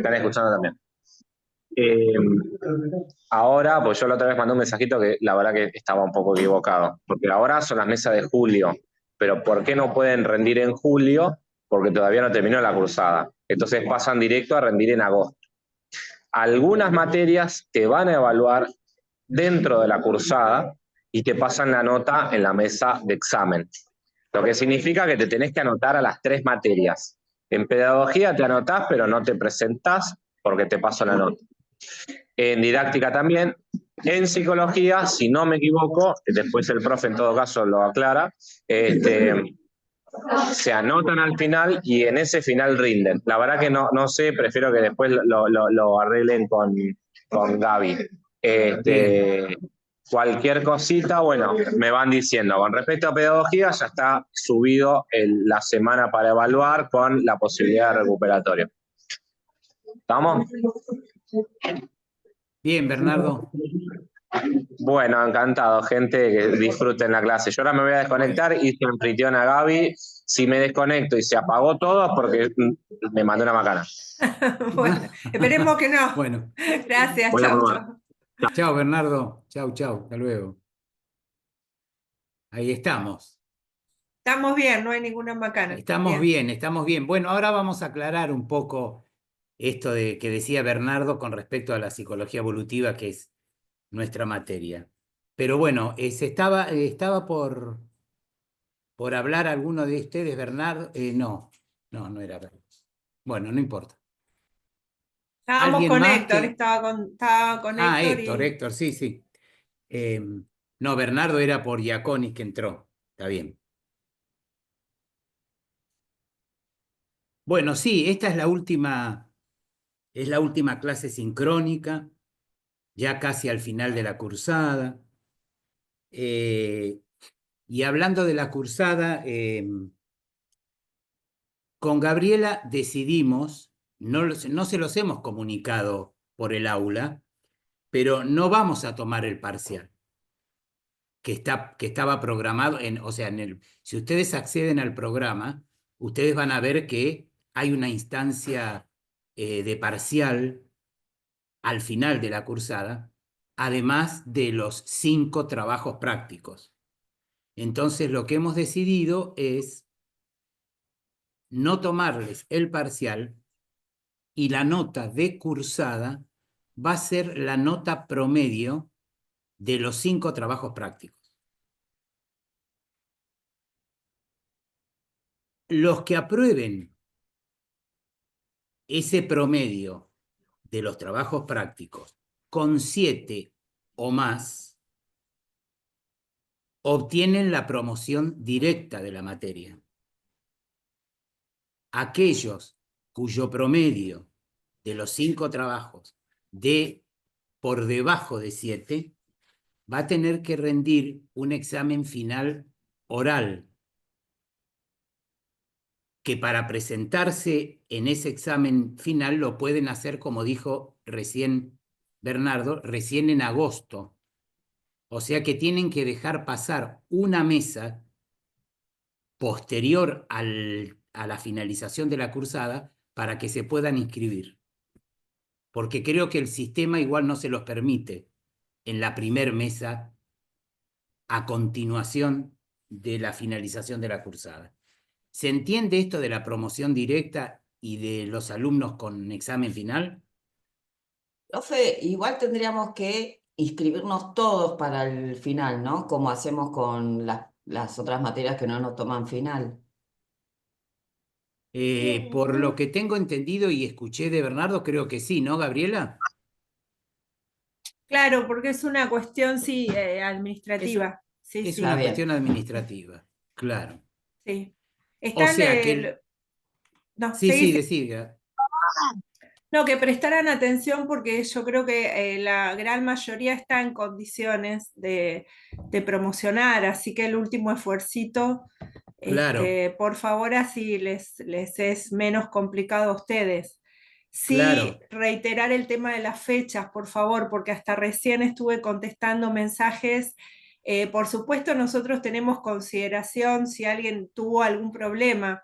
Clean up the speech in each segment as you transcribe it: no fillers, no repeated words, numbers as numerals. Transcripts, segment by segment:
Están escuchando también. Eh, Ahora, pues yo la otra vez mandé un mensajito que la verdad que estaba un poco equivocado, porque ahora son las mesas de julio, pero ¿por qué no pueden rendir en julio? Porque todavía no terminó la cursada. Entonces pasan directo a rendir en agosto. Algunas materias te van a evaluar dentro de la cursada y te pasan la nota en la mesa de examen. Lo que significa que te tenés que anotar a las 3 materias. En pedagogía te anotás, pero no te presentás porque te paso la nota. En didáctica también. En psicología, si no me equivoco, después el profe en todo caso lo aclara, se anotan al final y en ese final rinden. La verdad que no sé, prefiero que después lo arreglen con Gaby. Cualquier cosita, bueno, me van diciendo. Con respecto a pedagogía, ya está subido la semana para evaluar con la posibilidad de recuperatorio. ¿Estamos? Bien, Bernardo. Bueno, encantado, gente, que disfruten la clase. Yo ahora me voy a desconectar y se anfitriona Gaby. Si me desconecto y se apagó todo es porque me mandó una macana. Bueno, esperemos que no. Bueno. Gracias, Voy a chau, probar. chau. Chao, Bernardo. Chau, chau. Hasta luego. Ahí estamos. Estamos bien, no hay ninguna macana. Estamos bien, estamos bien. Bueno, ahora vamos a aclarar un poco esto de que decía Bernardo con respecto a la psicología evolutiva, que es nuestra materia. Pero bueno, estaba por hablar alguno de ustedes, Bernardo. No era Bernardo. Bueno, no importa. Estábamos ¿Alguien con más Héctor, estaba con Héctor Héctor, sí, sí. No, Bernardo era por Giaconis que entró. Está bien. Bueno, sí, esta es la última clase sincrónica, ya casi al final de la cursada. Y hablando de la cursada, con Gabriela decidimos, no se los hemos comunicado por el aula, pero no vamos a tomar el parcial que estaba programado, si ustedes acceden al programa, ustedes van a ver que hay una instancia de parcial al final de la cursada, además de los 5 trabajos prácticos. Entonces, lo que hemos decidido es no tomarles el parcial y la nota de cursada va a ser la nota promedio de los 5 trabajos prácticos. Los que aprueben ese promedio de los trabajos prácticos con 7 o más, obtienen la promoción directa de la materia. Aquellos cuyo promedio de los 5 trabajos de por debajo de 7 va a tener que rendir un examen final oral, que para presentarse en ese examen final lo pueden hacer, como dijo recién Bernardo, recién en agosto. O sea que tienen que dejar pasar una mesa posterior a la finalización de la cursada para que se puedan inscribir. Porque creo que el sistema igual no se los permite en la primer mesa a continuación de la finalización de la cursada. ¿Se entiende esto de la promoción directa y de los alumnos con examen final? Profe, igual tendríamos que inscribirnos todos para el final, ¿no? Como hacemos con las otras materias que no nos toman final. Por lo que tengo entendido y escuché de Bernardo, creo que sí, ¿no, Gabriela? Claro, porque es una cuestión, sí, administrativa. Sí, Es sí. una Está bien. cuestión administrativa, claro. Sí. O Están, sea que... no, Sí, seguí. decía. No, que prestaran atención porque yo creo que la gran mayoría está en condiciones de promocionar, así que el último esfuercito, Claro, por favor, así les es menos complicado a ustedes. Sí, claro. reiterar el tema de las fechas, por favor, porque hasta recién estuve contestando mensajes. Por supuesto, nosotros tenemos consideración si alguien tuvo algún problema,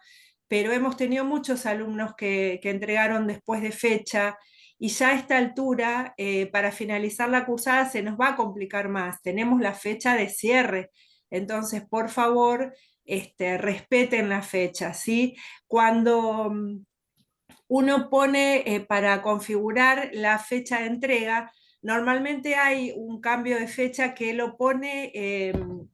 pero hemos tenido muchos alumnos que entregaron después de fecha y ya a esta altura, para finalizar la cursada se nos va a complicar más. Tenemos la fecha de cierre, entonces por favor, respeten la fecha, ¿sí? Cuando uno pone para configurar la fecha de entrega, normalmente hay un cambio de fecha que lo pone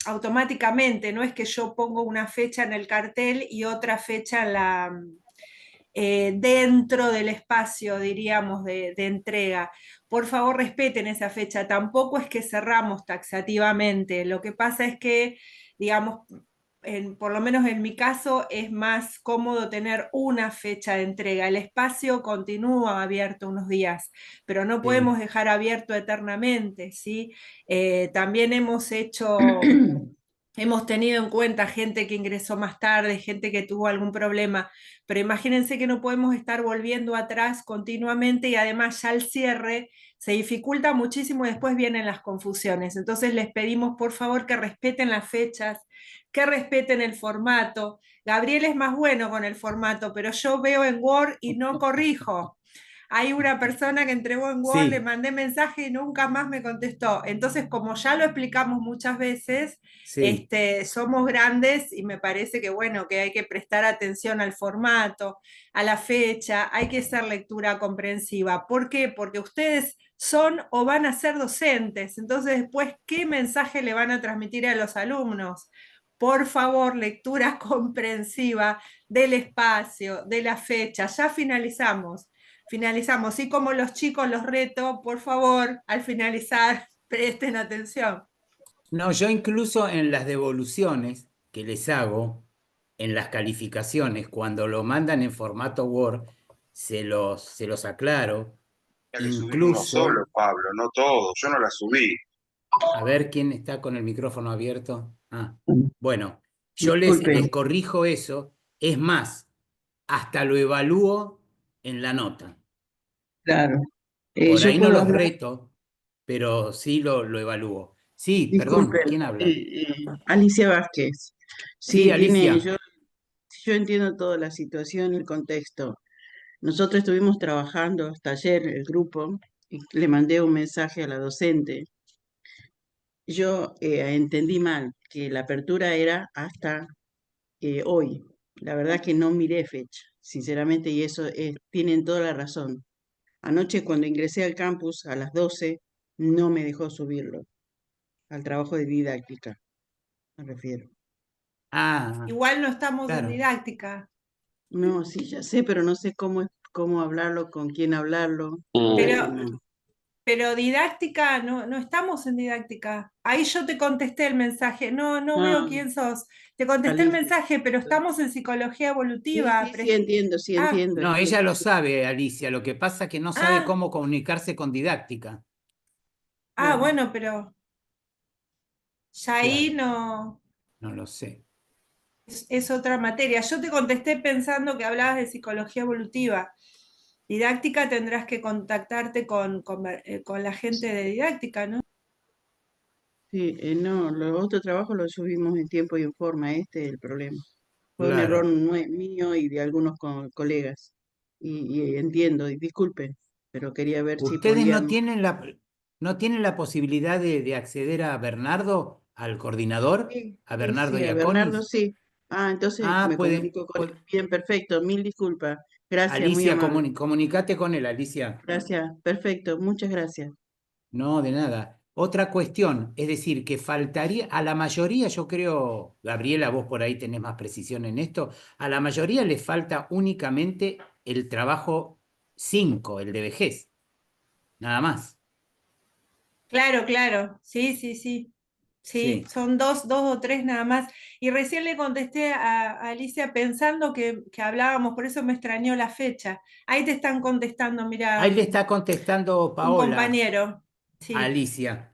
automáticamente, no es que yo pongo una fecha en el cartel y otra fecha en dentro del espacio, diríamos, de entrega. Por favor, respeten esa fecha. Tampoco es que cerramos taxativamente. Lo que pasa es que, digamos, por lo menos en mi caso, es más cómodo tener una fecha de entrega. El espacio continúa abierto unos días, pero no podemos dejar abierto eternamente, ¿sí? También hemos tenido en cuenta gente que ingresó más tarde, gente que tuvo algún problema, pero imagínense que no podemos estar volviendo atrás continuamente y además ya el cierre se dificulta muchísimo y después vienen las confusiones. Entonces les pedimos por favor que respeten las fechas, que respeten el formato. Gabriel es más bueno con el formato, pero yo veo en Word y no corrijo. Hay una persona que entregó en Word, le mandé mensaje y nunca más me contestó. Entonces, como ya lo explicamos muchas veces, Sí. somos grandes y me parece que, bueno, que hay que prestar atención al formato, a la fecha, hay que hacer lectura comprensiva. ¿Por qué? Porque ustedes son o van a ser docentes. Entonces, después, ¿qué mensaje le van a transmitir a los alumnos? Por favor, lectura comprensiva del espacio, de la fecha. Ya finalizamos. Y como los chicos los reto, por favor, al finalizar, presten atención. No, yo incluso en las devoluciones que les hago, en las calificaciones, cuando lo mandan en formato Word, se los aclaro. Ya que subí uno Incluso, solo, Pablo, no todo. Yo no la subí. a ver quién está con el micrófono abierto. Ah, bueno, yo les Disculpen, corrijo eso. Es más, hasta lo evalúo en la nota. claro. Por Yo ahí no puedo los hablar, reto, pero sí lo evalúo. Sí, perdón, disculpen, ¿quién habla? Alicia Vázquez. Sí, Sí, Alicia. yo entiendo toda la situación y el contexto. Nosotros estuvimos trabajando hasta ayer, el grupo, y le mandé un mensaje a la docente. Yo entendí mal que la apertura era hasta hoy. La verdad que no miré fecha, sinceramente, y eso tienen toda la razón. Anoche cuando ingresé al campus a las 12 no me dejó subirlo, al trabajo de didáctica, me refiero. Ah, Igual no estamos en claro. didáctica, No, sí, ya sé, pero no sé cómo hablarlo, con quién hablarlo. La verdad que pero, no. pero didáctica, no estamos en didáctica. Ahí yo te contesté el mensaje, no veo Ah, quién sos. Te contesté el Alicia. mensaje, pero estamos en psicología Sí, evolutiva. sí, sí, entiendo, sí, Ah, entiendo, No, entiendo. ella lo sabe, Alicia. Lo que pasa es que no sabe ah, cómo comunicarse con didáctica. Claro. bueno, pero ya ahí Claro, no. no lo sé. Es otra materia. Yo te contesté pensando que hablabas de psicología evolutiva. Didáctica tendrás que contactarte con la gente de didáctica, ¿no? Sí, no, los otros trabajos los subimos en tiempo y en forma, este es el problema. Fue un error Claro. mío y de algunos colegas. Y entiendo, y disculpen, pero quería ver si ¿Ustedes no podíamos. tienen la posibilidad de acceder a Bernardo, al coordinador, Sí, a sí, Bernardo sí, a Bernardo Iaconis? sí. Ah, entonces Ah, me comunico con él. Bien, perfecto, mil disculpas. Gracias, muy Alicia, amable. comunicate con él, Alicia. Gracias, perfecto, muchas gracias. No, de nada. Otra cuestión, es decir, que faltaría, a la mayoría, yo creo, Gabriela, vos por ahí tenés más precisión en esto, a la mayoría le falta únicamente el trabajo 5, el de vejez, nada más. Claro, claro. Sí, sí, sí. Sí, Sí. son dos o tres nada más. Y recién le contesté a Alicia pensando que hablábamos, por eso me extrañó la fecha. Ahí te están contestando, mira, Ahí le está contestando un Paola compañero. a Sí, Alicia.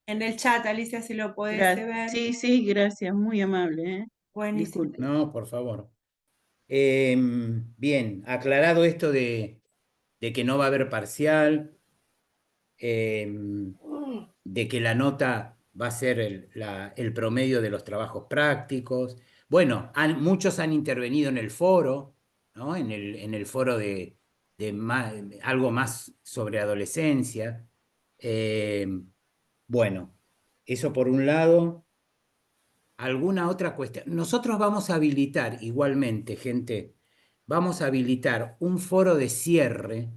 en el chat, Alicia, si lo podés Gracias. ver. Sí, sí, gracias, muy amable, ¿eh? Buenísimo. Disculpe. No, por favor. Bien, aclarado esto de que no va a haber parcial, de que la nota va a ser el promedio de los trabajos prácticos. Bueno, muchos han intervenido en el foro, ¿no? En el foro de algo más sobre adolescencia. Bueno, eso por un lado. ¿Alguna otra cuestión? Nosotros vamos a habilitar igualmente, gente, vamos a habilitar un foro de cierre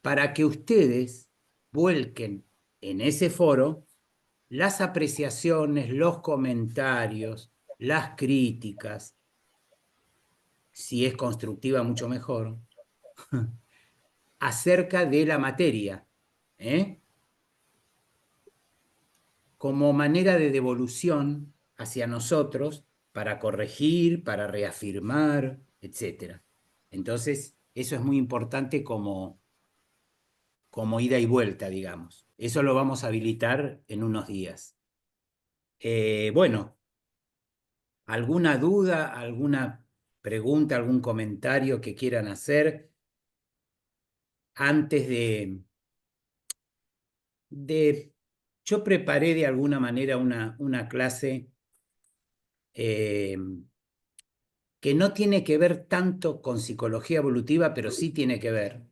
para que ustedes vuelquen en ese foro las apreciaciones, los comentarios, las críticas, si es constructiva mucho mejor, acerca de la materia, ¿eh? Como manera de devolución hacia nosotros para corregir, para reafirmar, etc. Entonces, eso es muy importante como ida y vuelta, digamos. Eso lo vamos a habilitar en unos días. Bueno, ¿alguna duda, alguna pregunta, algún comentario que quieran hacer antes de... Yo preparé de alguna manera una clase que no tiene que ver tanto con psicología evolutiva, pero sí tiene que ver.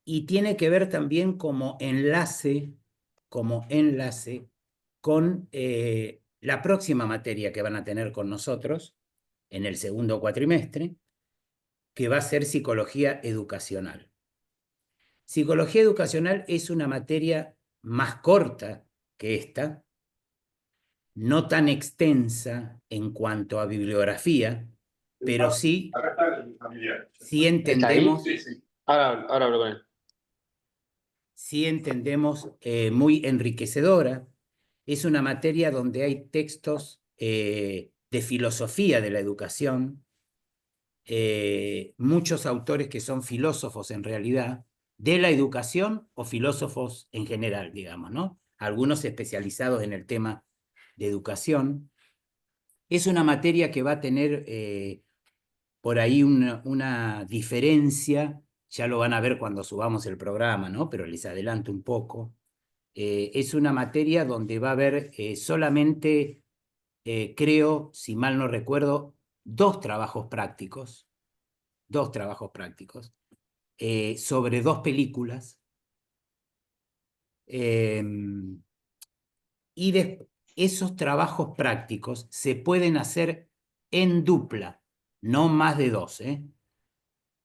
Y tiene que ver también como enlace con la próxima materia que van a tener con nosotros en el segundo cuatrimestre, que va a ser psicología educacional. Psicología educacional es una materia más corta que esta, no tan extensa en cuanto a bibliografía, pero sí entendemos, Ahora hablo con él. sí entendemos muy enriquecedora. Es una materia donde hay textos de filosofía de la educación, muchos autores que son filósofos en realidad, de la educación o filósofos en general, digamos, ¿no? Algunos especializados en el tema de educación. Es una materia que va a tener por ahí una diferencia, ya lo van a ver cuando subamos el programa, ¿no? Pero les adelanto un poco. Es una materia donde va a haber solamente, creo, si mal no recuerdo, dos trabajos prácticos sobre dos películas. Y esos trabajos prácticos se pueden hacer en dupla, no más de dos, ¿eh?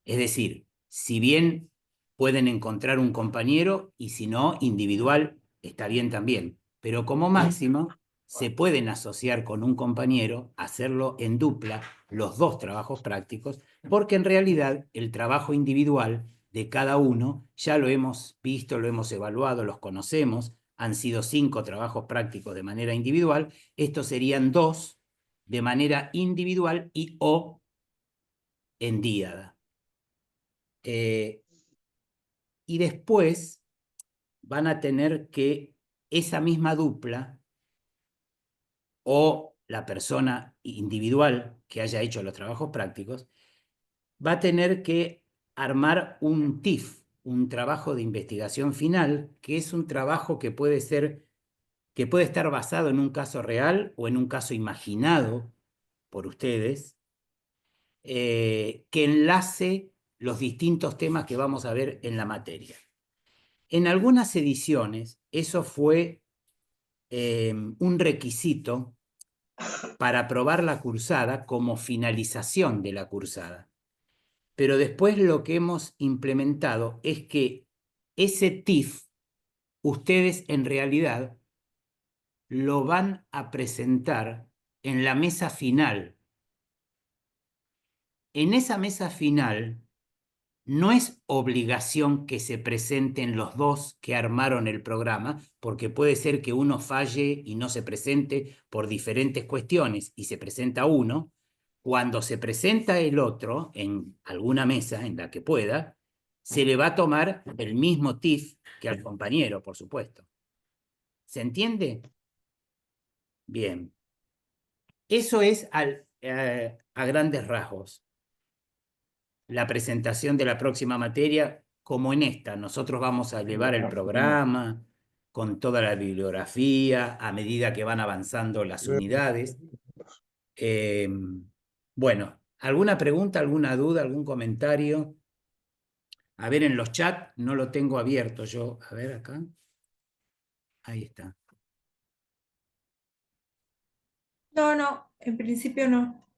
Es decir, si bien pueden encontrar un compañero y si no, individual, está bien también. Pero como máximo, se pueden asociar con un compañero, hacerlo en dupla, los dos trabajos prácticos, porque en realidad el trabajo individual de cada uno ya lo hemos visto, lo hemos evaluado, los conocemos, han sido 5 trabajos prácticos de manera individual, estos serían 2 de manera individual y o en díada. Y después van a tener que esa misma dupla o la persona individual que haya hecho los trabajos prácticos va a tener que armar un TIF, un trabajo de investigación final, que es un trabajo que puede estar basado en un caso real o en un caso imaginado por ustedes, que enlace los distintos temas que vamos a ver en la materia. En algunas ediciones eso fue un requisito para aprobar la cursada como finalización de la cursada. Pero después lo que hemos implementado es que ese TIF, ustedes en realidad lo van a presentar en la mesa final. En esa mesa final no es obligación que se presenten los dos que armaron el programa, porque puede ser que uno falle y no se presente por diferentes cuestiones y se presenta uno. Cuando se presenta el otro en alguna mesa en la que pueda, se le va a tomar el mismo TIF que al compañero, por supuesto. ¿Se entiende? Bien. Eso es a grandes rasgos la presentación de la próxima materia, como en esta. Nosotros vamos a elevar el programa con toda la bibliografía a medida que van avanzando las unidades. Eh, bueno, ¿alguna pregunta, alguna duda, algún comentario? A ver, en los chats no lo tengo abierto yo. A ver acá. Ahí está. No, en principio no.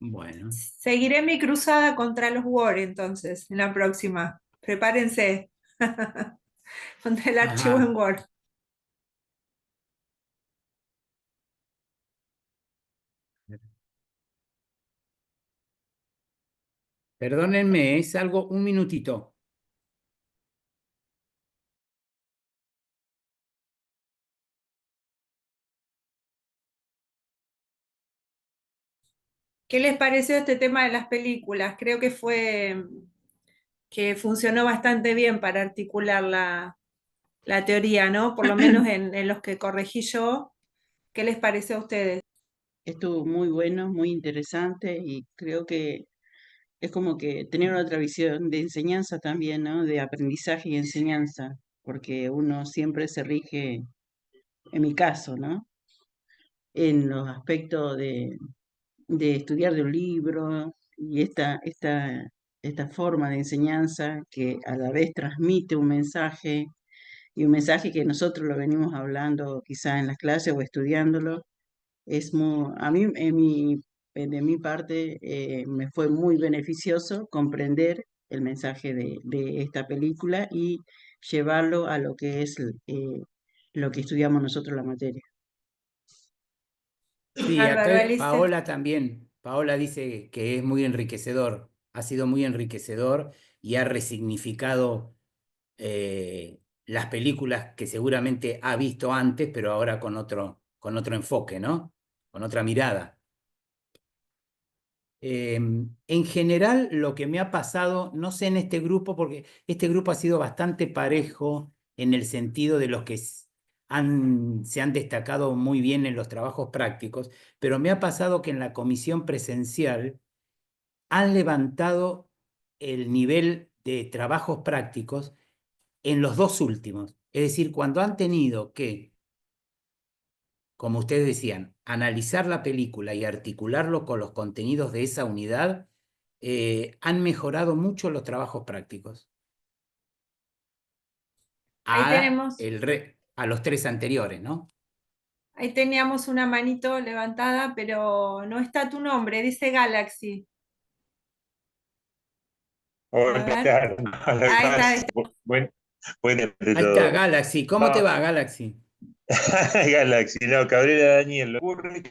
Bueno. Seguiré mi cruzada contra los Word entonces, en la próxima. Prepárense. Contra el archivo en Ajá. Word. Perdónenme, es algo, un minutito. ¿Qué les pareció este tema de las películas? Creo que funcionó bastante bien para articular la teoría, ¿no? Por lo menos en los que corregí yo. ¿Qué les pareció a ustedes? Estuvo muy bueno, muy interesante y creo que es como que tener otra visión de enseñanza también, ¿no? De aprendizaje y enseñanza, porque uno siempre se rige, en mi caso, ¿no? En los aspectos de estudiar de un libro y esta forma de enseñanza que a la vez transmite un mensaje y un mensaje que nosotros lo venimos hablando quizá en las clases o estudiándolo, a mí, de mi parte, me fue muy beneficioso comprender el mensaje de esta película y llevarlo a lo que es lo que estudiamos nosotros la materia. Sí, acá Bárbaro, Alicia. Paola también. Paola dice que es muy enriquecedor, ha sido muy enriquecedor y ha resignificado las películas que seguramente ha visto antes, pero ahora con otro enfoque, ¿no? Con otra mirada. En general, lo que me ha pasado, no sé en este grupo, porque este grupo ha sido bastante parejo en el sentido de los que se han destacado muy bien en los trabajos prácticos, pero me ha pasado que en la comisión presencial han levantado el nivel de trabajos prácticos en los dos últimos. Es decir, cuando han tenido que, como ustedes decían, analizar la película y articularlo con los contenidos de esa unidad, han mejorado mucho los trabajos prácticos Ahí tenemos, a los tres anteriores, ¿no? ahí teníamos una manito levantada, pero no está tu nombre, dice Galaxy. A Hola, ¿qué ver, tal? Hola, ahí está. gracias. Buen entre Ahí está, todo. Galaxy. ¿Cómo te No, va, Galaxy? Galaxy, no, Cabrera Daniel. Lo que ocurre es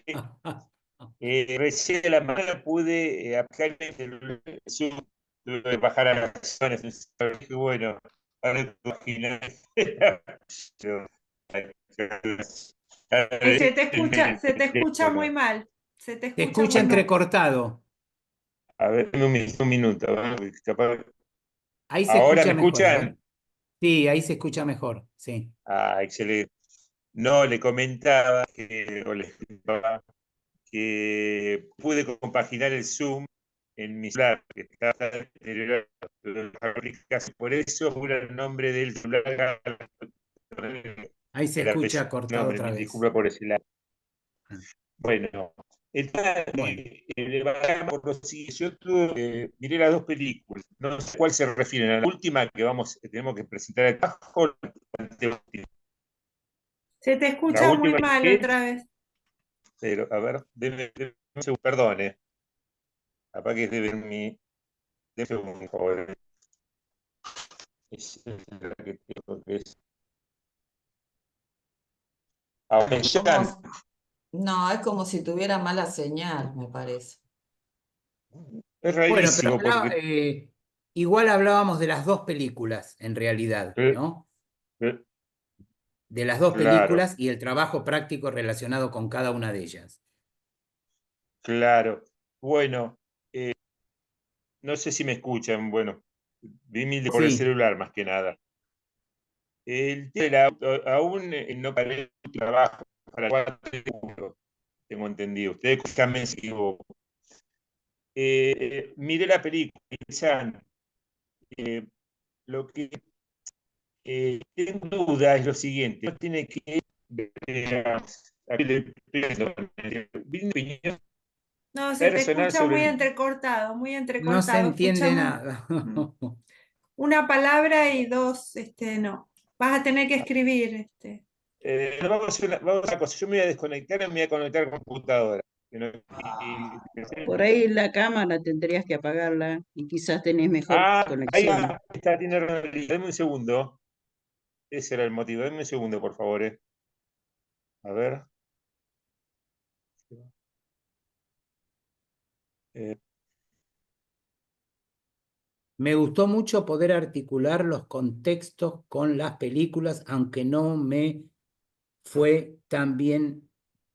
que recién de la mañana pude aplicar el celular, Zoom, tuve que bajar a las acciones. Dije, bueno, ahora te imaginas. Pero, Se te escucha muy mal. Se te Te escucha escucha muy mal. entrecortado. a ver, un minuto. ¿No? Ahí se ¿Ahora escucha me mejor, a ver. escuchan? Sí, ahí se escucha mejor, sí. Ah, excelente. No, le comentaba o le explicaba que pude compaginar el Zoom en mi celular, que estaba deteriorado de las aplicaciones. Por eso puse el nombre del celular. Ahí se El escucha apellido, cortado nombre, otra mil vez. disculpas por ese lado. Ah, Bueno, bueno, le bajamos por lo siguiente. Yo miré las dos películas. No sé cuál se refieren. A la última que tenemos que presentar acá o la anteúltima. Se te La escucha muy última mal que otra vez. pero a ver, deme un segundo, perdone. Capaz que es de debe un joven. Es la que tengo que es. Ahora me Es escuchan. como, no, es como si tuviera mala señal, me parece. Es bueno, pero rarísimo porque igual hablábamos de las dos películas, en realidad, eh, ¿no? eh, De las dos claro, películas y el trabajo práctico relacionado con cada una de ellas. claro. Bueno, no sé si me escuchan. Bueno, vi mil por el Sí, celular más que nada. El tema del auto, aún no paré el trabajo para el 4 de julio, tengo entendido. Ustedes escúchame si equivoco. Miré la película, San, lo que tengo duda es lo siguiente, uno tiene que ver aquí le pido, brinde opinión No, se te personal escucha sobre muy el... entrecortado, muy No se entrecortado. entiende Escuchamos nada. una palabra y dos, no. Vas a tener que escribir, No, vamos a hacer una cosa, yo me voy a desconectar y me voy a conectar a la computadora. Por ahí la cámara tendrías que apagarla y quizás tenés mejor Ahí conexión. está, tiene razón. Dame un segundo. Ese era el motivo. Dame un segundo, por favor. A ver. Eh, Me gustó mucho poder articular los contextos con las películas, aunque no me fue tan bien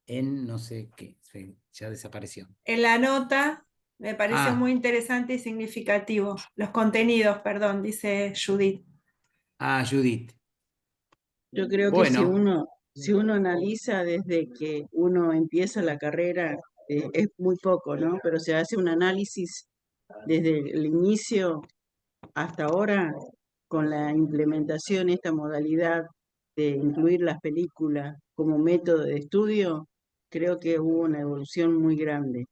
en no sé qué. Sí, ya desapareció. En la nota me pareció muy Ah, interesante y significativo. Los contenidos, perdón, dice Judith. Judith. Yo creo que Bueno, si uno analiza desde que uno empieza la carrera, es muy poco, ¿no? Pero se hace un análisis desde el inicio hasta ahora con la implementación, esta modalidad de incluir las películas como método de estudio, creo que hubo una evolución muy grande.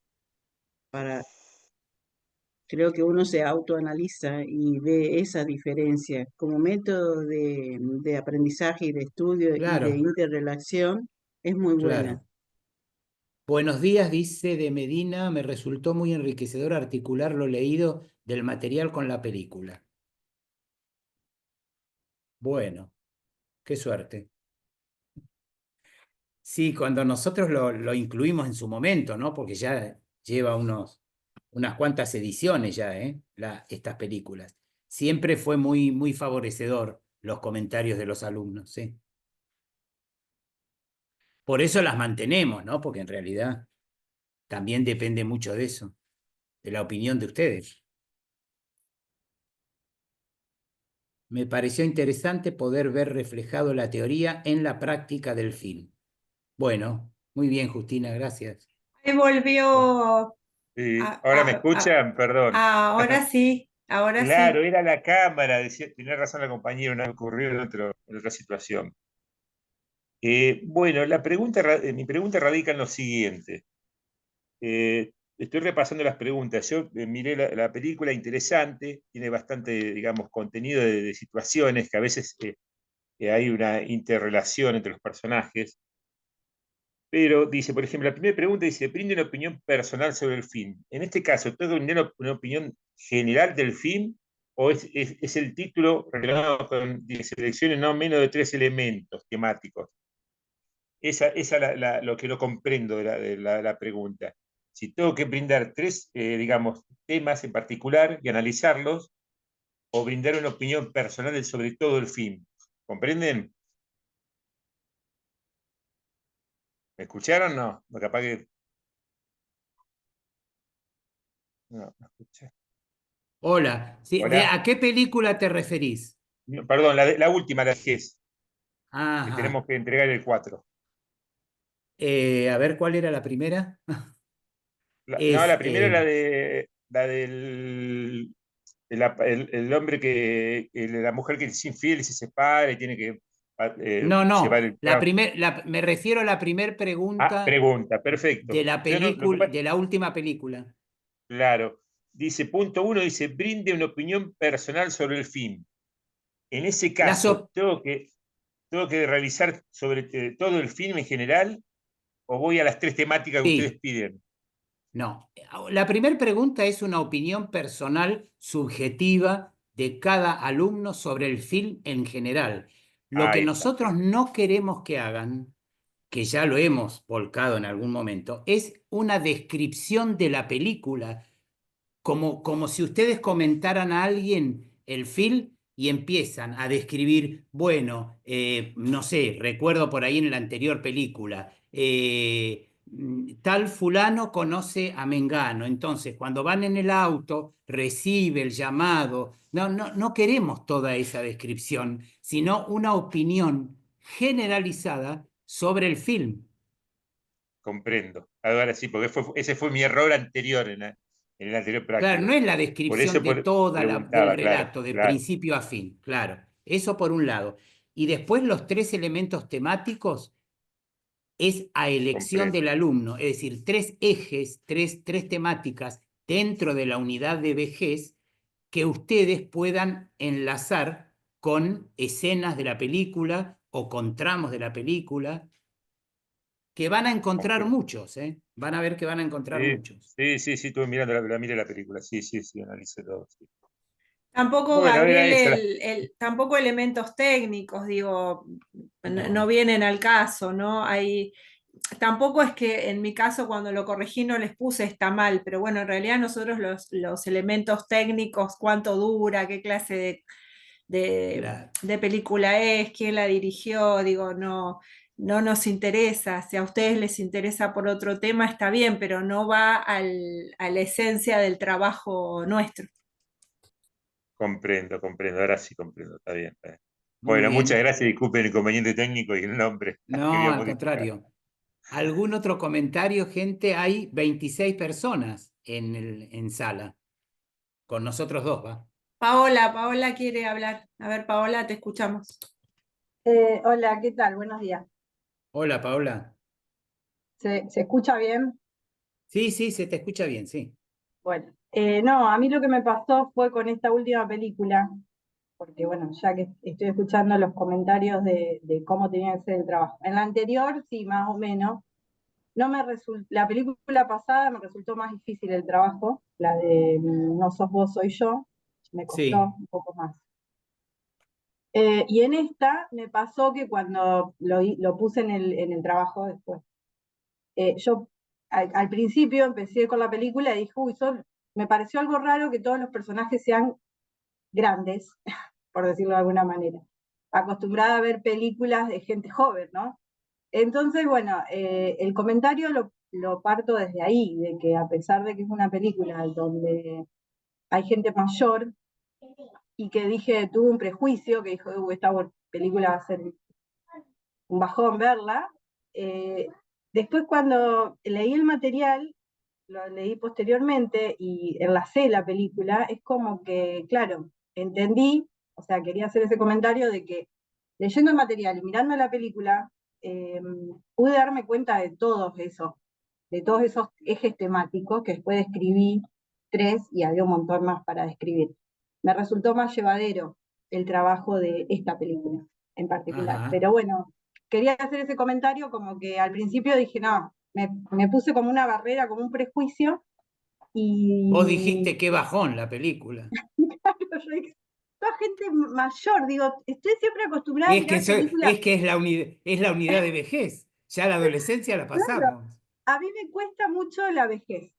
Creo que uno se autoanaliza y ve esa diferencia como método de aprendizaje y de estudio y de claro, interrelación, es muy buena. claro. Buenos días, dice de Medina, me resultó muy enriquecedor articular lo leído del material con la película. Bueno, qué suerte. Sí, cuando nosotros lo incluimos en su momento, ¿no? Porque ya lleva unas cuantas ediciones ya, estas películas. Siempre fue muy, muy favorecedor los comentarios de los alumnos, ¿sí? Por eso las mantenemos, ¿no? Porque en realidad también depende mucho de eso, de la opinión de ustedes. Me pareció interesante poder ver reflejado la teoría en la práctica del film. Bueno, muy bien, Justina, gracias. Ahí volvió. ahora me escuchan, perdón. Ahora sí, ahora Claro, sí. era la cámara, tenía razón la compañera, no me ocurrió en otra situación. Bueno, mi pregunta radica en lo siguiente. Estoy repasando las preguntas. Yo miré la película, interesante, tiene bastante, digamos, contenido de situaciones que a veces hay una interrelación entre los personajes. Pero dice, por ejemplo, la primera pregunta dice, brinde una opinión personal sobre el film. En este caso, ¿tengo que brindar una opinión general del film o es el título relacionado con selecciones no menos de 3 elementos temáticos? Esa es lo que no comprendo de la pregunta. Si tengo que brindar 3, digamos, temas en particular y analizarlos, o brindar una opinión personal sobre todo el film. ¿Comprenden? ¿Me escucharon? No, no, capaz que... No, no escuché. Hola, sí, Hola. ¿a qué película te referís? No, perdón, la última, la que es, que tenemos Ajá. que entregar el 4. A ver, ¿cuál era la primera? No, Es, la primera era la del el hombre la mujer que es infiel y se separa y tiene que llevar no, el me refiero a la primer pregunta pregunta, perfecto. de la Yo no, película, de la última película. claro. Dice, punto 1, dice, brinde una opinión personal sobre el film. En ese Las caso, ¿tengo que realizar sobre todo el film en general o voy a las 3 temáticas que ustedes sí, piden? no. La primera pregunta es una opinión personal subjetiva de cada alumno sobre el film en general. Lo que Ahí está. nosotros no queremos que hagan, que ya lo hemos volcado en algún momento, es una descripción de la película, como si ustedes comentaran a alguien el film y empiezan a describir, bueno, no sé, recuerdo por ahí en la anterior película, tal fulano conoce a Mengano, entonces cuando van en el auto recibe el llamado. No, no, no queremos toda esa descripción, sino una opinión generalizada sobre el film. Comprendo. Ahora sí, porque ese fue mi error anterior en el anterior Claro, no práctico. es la Por descripción eso de del preguntaba, claro, relato, de claro. principio a fin, claro. Eso por un lado. Y después los 3 elementos temáticos, es a elección Comprendo. del alumno, es decir, 3 ejes, tres temáticas dentro de la unidad de vejez que ustedes puedan enlazar con escenas de la película o con tramos de la película, que van a encontrar Comprendo. muchos, van a ver que van a encontrar muchos. Sí, estuve mirando miré la película, sí, analicé todo. Sí. Tampoco, Bueno, era eso. tampoco elementos técnicos, digo, no No. vienen al caso, ¿no? Tampoco es que en mi caso cuando lo corregí no les puse está mal, pero bueno, en realidad nosotros los elementos técnicos, cuánto dura, qué clase Claro. de película es, quién la dirigió, digo, no nos interesa. Si a ustedes les interesa por otro tema, está bien, pero no va a la esencia del trabajo nuestro. Comprendo, ahora sí comprendo, está bien. Muy Bueno, bien. muchas gracias, disculpen el inconveniente técnico y el nombre. No, Quería al modificar. contrario. ¿Algún otro comentario, gente? Hay 26 personas en sala. Con nosotros dos, ¿va? Paola quiere hablar. A ver, Paola, te escuchamos. Hola, ¿qué tal? Buenos días. Hola, Paola. ¿Se escucha bien? Sí, se te escucha bien, sí. Bueno, no, a mí lo que me pasó fue con esta última película, porque bueno, ya que estoy escuchando los comentarios de cómo tenía que ser el trabajo. En la anterior, sí, más o menos. La película pasada me resultó más difícil el trabajo, la de No sos vos, soy yo, me Sí. costó un poco más. Y en esta me pasó que cuando lo puse en el trabajo después, yo al principio empecé con la película y dije, uy, me pareció algo raro que todos los personajes sean grandes, por decirlo de alguna manera. Acostumbrada a ver películas de gente joven, ¿no? Entonces, bueno, el comentario lo parto desde ahí, de que a pesar de que es una película donde hay gente mayor y que tuve un prejuicio, que dijo, esta película va a ser un bajón verla, después cuando leí el material, lo leí posteriormente y enlacé la película, es como que, claro, entendí, o sea, quería hacer ese comentario de que leyendo el material y mirando la película, pude darme cuenta de todos esos ejes temáticos que después escribí 3 y había un montón más para describir. Me resultó más llevadero el trabajo de esta película en particular. Ajá. Pero bueno, quería hacer ese comentario como que al principio dije, no, me puse como una barrera, como un prejuicio. Y Vos dijiste qué bajón la película. toda gente mayor, digo, estoy siempre acostumbrada a mirar películas. Es la unidad de vejez. Ya la adolescencia la Claro, pasamos. a mí me cuesta mucho la vejez,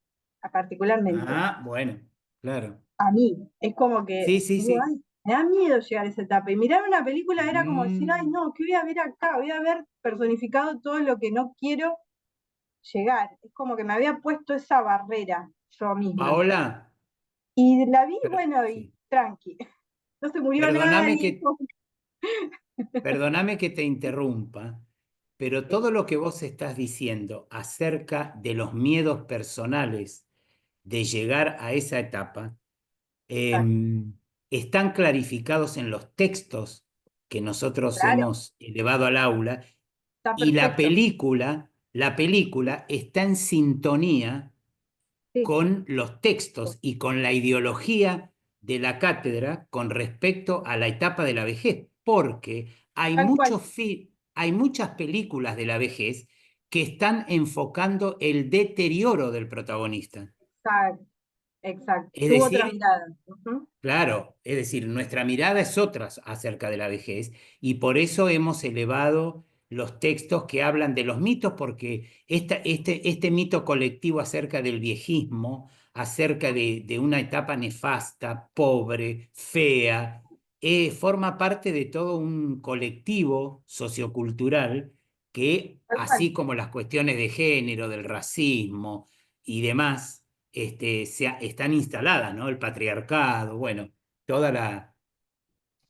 particularmente. Ah, bueno, claro. A mí, es como que Sí, digo, sí. ay, me da miedo llegar a esa etapa. Y mirar una película era como decir, ay, Mm. no, ¿qué voy a ver acá? Voy a ver personificado todo lo que no quiero llegar. Es como que me había puesto esa barrera yo misma. Paola, Y la vi, bueno, y sí. tranqui. No se murió Perdóname nadie. Perdóname que te interrumpa, pero todo lo que vos estás diciendo acerca de los miedos personales de llegar a esa etapa están clarificados en los textos que nosotros Claro, hemos elevado al aula está y perfecto. la película está en sintonía Sí, con los textos y con la ideología de la cátedra con respecto a la etapa de la vejez, porque hay tal cual. hay muchas películas de la vejez que están enfocando el deterioro del protagonista. Exacto, exacto. Es Tuvo otra decir, mirada. Ujú. claro, es decir, nuestra mirada es otra acerca de la vejez y por eso hemos elevado los textos que hablan de los mitos, porque este mito colectivo acerca del viejismo, acerca de una etapa nefasta, pobre, fea, forma parte de todo un colectivo sociocultural que, Tal cual. así como las cuestiones de género, del racismo y demás, están instaladas, ¿no? El patriarcado, bueno, toda la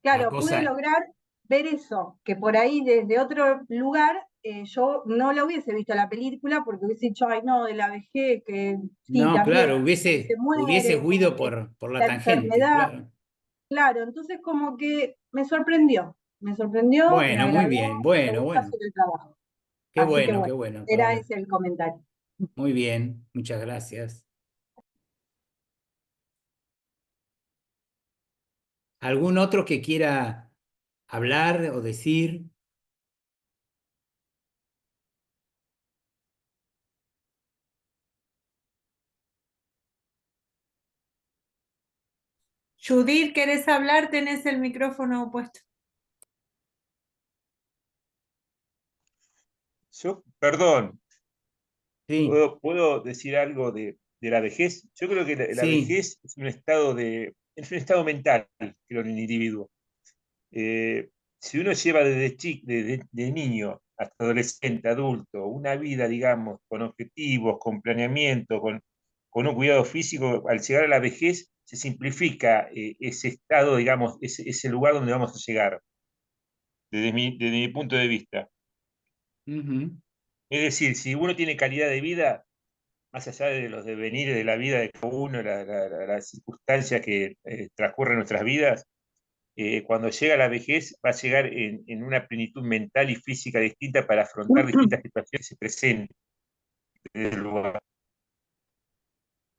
Claro, pude cosa. lograr ver eso, que por ahí desde otro lugar yo no la hubiese visto la película porque hubiese dicho, ay no, de la vejez, que sí, No, también, claro, que se hubiese muere, como huido que por la la tangente, enfermedad, claro. claro, entonces como que me sorprendió, me Bueno, muy agradó, bien, me bueno, gusta bueno. hacer el trabajo. Qué Así que bueno, bueno, qué bueno, era Paola. ese el comentario. Muy bien, muchas gracias. ¿Algún otro que quiera hablar o decir? Judith, ¿querés hablar? Tenés el micrófono puesto. Perdón, Sí, ¿puedo decir algo de la vejez? Yo creo que la sí. vejez es un estado mental, creo, en el individuo. Si uno lleva desde niño hasta adolescente, adulto, una vida, digamos, con objetivos, con planeamiento, con un cuidado físico, al llegar a la vejez se simplifica ese estado, digamos, ese lugar donde vamos a llegar, desde mi punto de vista. Ujú. Es decir, si uno tiene calidad de vida, más allá de los devenires de la vida de cada uno, las circunstancias que transcurren en nuestras vidas, cuando llega la vejez va a llegar en una plenitud mental y física distinta para afrontar distintas situaciones que se presenten en el lugar.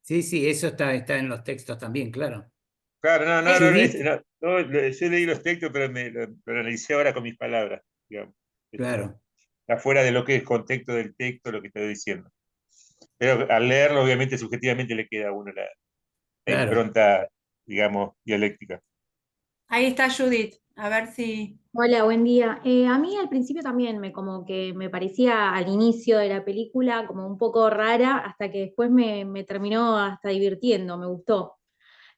Sí, sí, eso está en los textos también, claro. Claro, Judith, yo leí los textos, pero lo analicé ahora con mis palabras, digamos. claro, Está fuera de lo que es el contexto del texto, lo que estoy diciendo. Pero al leerlo, obviamente, subjetivamente le queda a uno la claro. impronta, digamos, dialéctica. Ahí está Judith, a ver si... Hola, buen día. A mí al principio también como que me parecía al inicio de la película como un poco rara, hasta que después me terminó hasta divirtiendo, me gustó.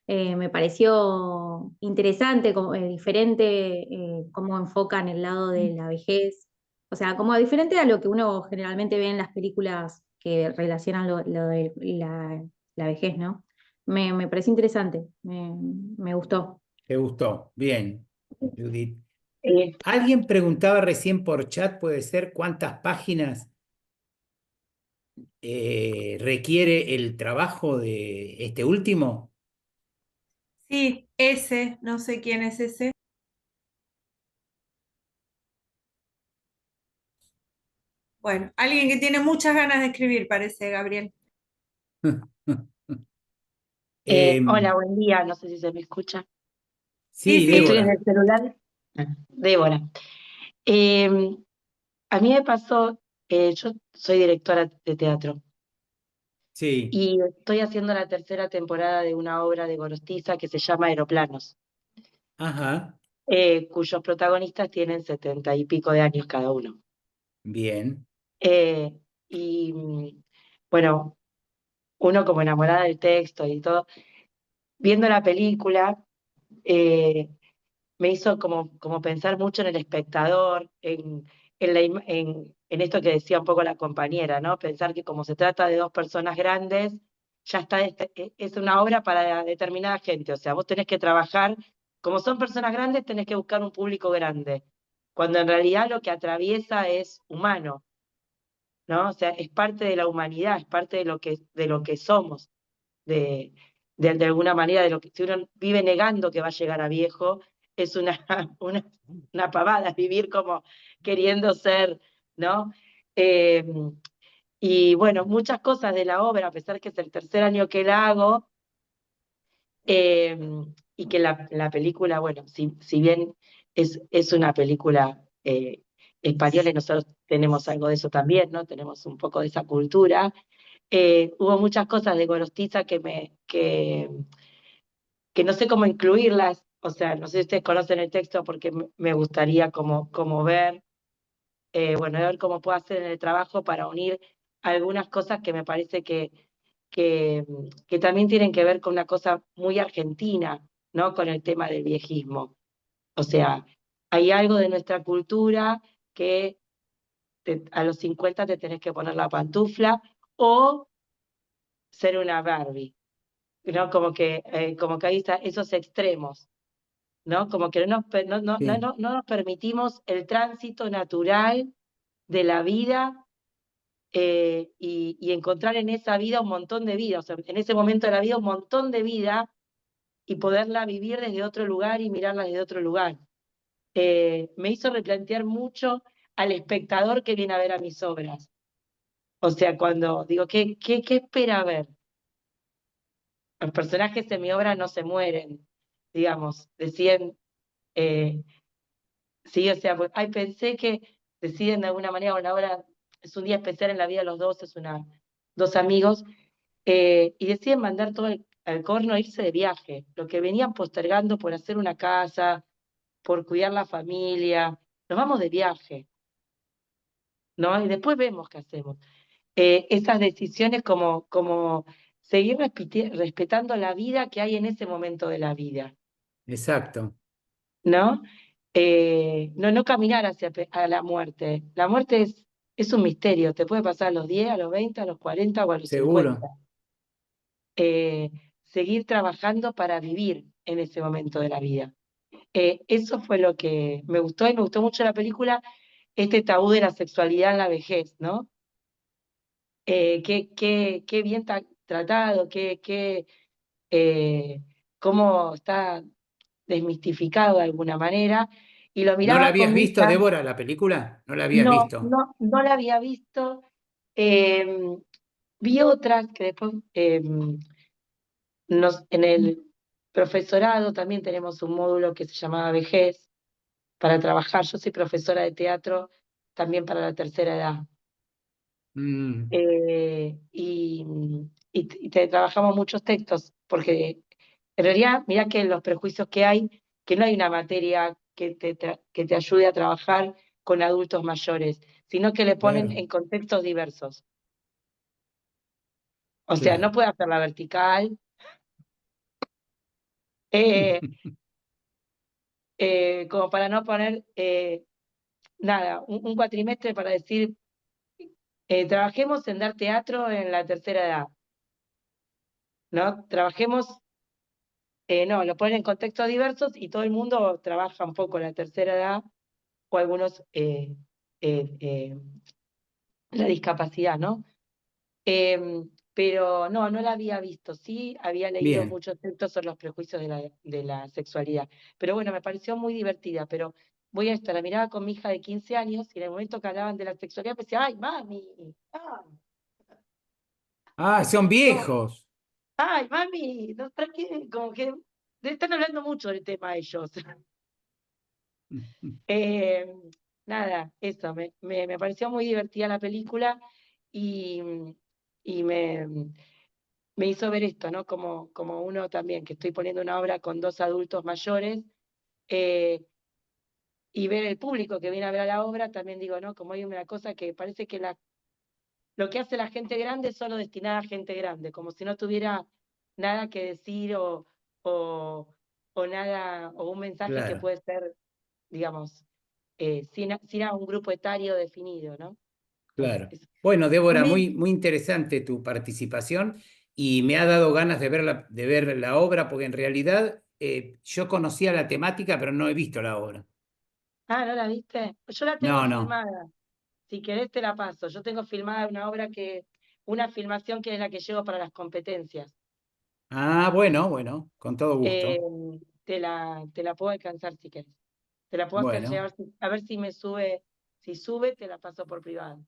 Me pareció interesante, como, diferente, cómo enfocan el lado de la vejez. O sea, como diferente a lo que uno generalmente ve en las películas que relacionan lo de la vejez, ¿no? Me pareció interesante, me gustó. ¿Te gustó? Bien, Judith. Eh, Alguien preguntaba recién por chat, puede ser, ¿cuántas páginas requiere el trabajo de este último? Sí, ese, no sé quién es ese. Bueno, alguien que tiene muchas ganas de escribir, parece, Gabriel. Hola, Em, buen día, no sé si se me escucha. Sí, sí, sí. Estoy en Débora. el celular. Débora. Eh, a mí me pasó, yo soy directora de teatro Sí, y estoy haciendo la tercera temporada de una obra de Gorostiza que se llama Aeroplanos, ajá, cuyos protagonistas tienen 70 y pico de años cada uno. bien, Eh, y bueno, uno como enamorada del texto y todo, viendo la película, eh, me hizo como pensar mucho en el espectador, en esto que decía un poco la compañera, ¿no? Pensar que como se trata de dos personas grandes, ya está, es una obra para determinada gente, o sea, vos tenés que trabajar, como son personas grandes, tenés que buscar un público grande, cuando en realidad lo que atraviesa es humano, ¿no? O sea, es parte de la humanidad, es parte de lo que somos, de, de alguna manera, de lo que si uno vive negando que va a llegar a viejo, es una, una, una pavada vivir como queriendo ser, ¿no? Eh, y bueno, muchas cosas de la obra, a pesar que es el tercer año que la hago, eh, y que la película, bueno, si bien es una película española y nosotros tenemos algo de eso también, ¿no? Tenemos un poco de esa cultura. Hubo muchas cosas de Gorostiza que no sé cómo incluirlas, o sea, no sé si ustedes conocen el texto porque me gustaría como ver, bueno, ver cómo puedo hacer en el trabajo para unir algunas cosas que me parece que también tienen que ver con una cosa muy argentina, ¿no? Con el tema del viejismo. O sea, hay algo de nuestra cultura que a los 50 te tenés que poner la pantufla o ser una Barbie, ¿no? Como que ahí están esos extremos, ¿no? Como que sí, no nos permitimos el tránsito natural de la vida, y encontrar en esa vida un montón de vida, o sea, en ese momento de la vida un montón de vida y poderla vivir desde otro lugar y mirarla desde otro lugar. Me hizo replantear mucho al espectador que viene a ver a mis obras. O sea, cuando digo, ¿qué espera ver? Los personajes de mi obra no se mueren, digamos, deciden, sí, o sea, pues, ay, pensé que deciden de alguna manera, una obra, es un día especial en la vida de los dos, dos amigos, y deciden mandar todo al corno e irse de viaje, lo que venían postergando por hacer una casa, por cuidar la familia, nos vamos de viaje, ¿no? Y después vemos qué hacemos. Esas decisiones como seguir respetando la vida que hay en ese momento de la vida, Exacto. ¿no? No caminar a la muerte. La muerte es un misterio, te puede pasar a los 10, a los 20, a los 40 o a los 50. Seguro. Seguir trabajando para vivir en ese momento de la vida. Eso fue lo que me gustó, y me gustó mucho la película, este tabú de la sexualidad en la vejez, ¿no? Qué bien tratado, cómo está desmistificado de alguna manera, y lo ¿No la miraba con habías mi visto, hija. Débora, la película? ¿No la habías No, visto? no la había visto. Vi otras que después en el profesorado también tenemos un módulo que se llamaba Vejez para trabajar. Yo soy profesora de teatro también para la tercera edad. Mm, Y trabajamos muchos textos, porque en realidad, mirá que los prejuicios que hay, que no hay una materia que te ayude a trabajar con adultos mayores, sino que le ponen claro, en contextos diversos. O sea, no claro. puede hacerla vertical, eh, como para no poner nada, un cuatrimestre para decir, trabajemos en dar teatro en la tercera edad, ¿no? Trabajemos, no, lo ponen en contextos diversos y todo el mundo trabaja un poco en la tercera edad o algunos la discapacidad, ¿no? Pero no la había visto, sí había leído Bien. muchos textos sobre los prejuicios de la sexualidad, pero bueno, me pareció muy divertida, pero voy a estar, la miraba con mi hija de 15 años y en el momento que hablaban de la sexualidad me decía, ay, mami, Ah, son no, viejos. ay, mami, no, ¿para qué? Como que están hablando mucho del tema ellos. Eh, Nada, eso, me pareció muy divertida la película y, y me hizo ver esto, ¿no? Como uno también, que estoy poniendo una obra con dos adultos mayores, eh, y ver el público que viene a ver a la obra, también digo, ¿no? Como hay una cosa que parece que lo que hace la gente grande es solo destinada a gente grande, como si no tuviera nada que decir o nada, o un mensaje que Claro, puede ser, digamos, sin a un grupo etario definido, ¿no? Bueno, claro. Bueno, Débora, Mi- muy, muy interesante tu participación y me ha dado ganas de ver la obra, porque en realidad yo conocía la temática, pero no he visto la obra. ¿no la viste? Yo la tengo No, no. filmada. Si querés te la paso. Yo tengo filmada una filmación que es la que llevo para las competencias. Ah, bueno, bueno, con todo Eh, gusto. te la puedo alcanzar si querés. Te la puedo hacer Bueno, llegar, a ver si me sube. Si sube, te la paso por privado.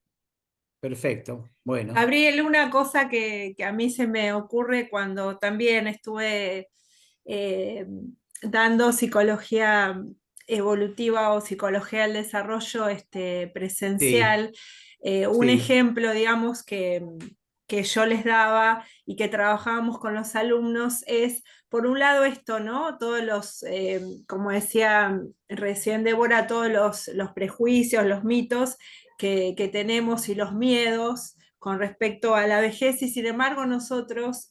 perfecto. Bueno, Gabriel, una cosa que a mí se me ocurre cuando también estuve eh, dando psicología evolutiva o psicología del desarrollo sí, presencial, un sí, ejemplo, digamos, que yo les daba y que trabajábamos con los alumnos es, por un lado, esto, ¿no? Todos los, como decía recién Débora, todos los prejuicios, los mitos que tenemos y los miedos con respecto a la vejez, y sin embargo nosotros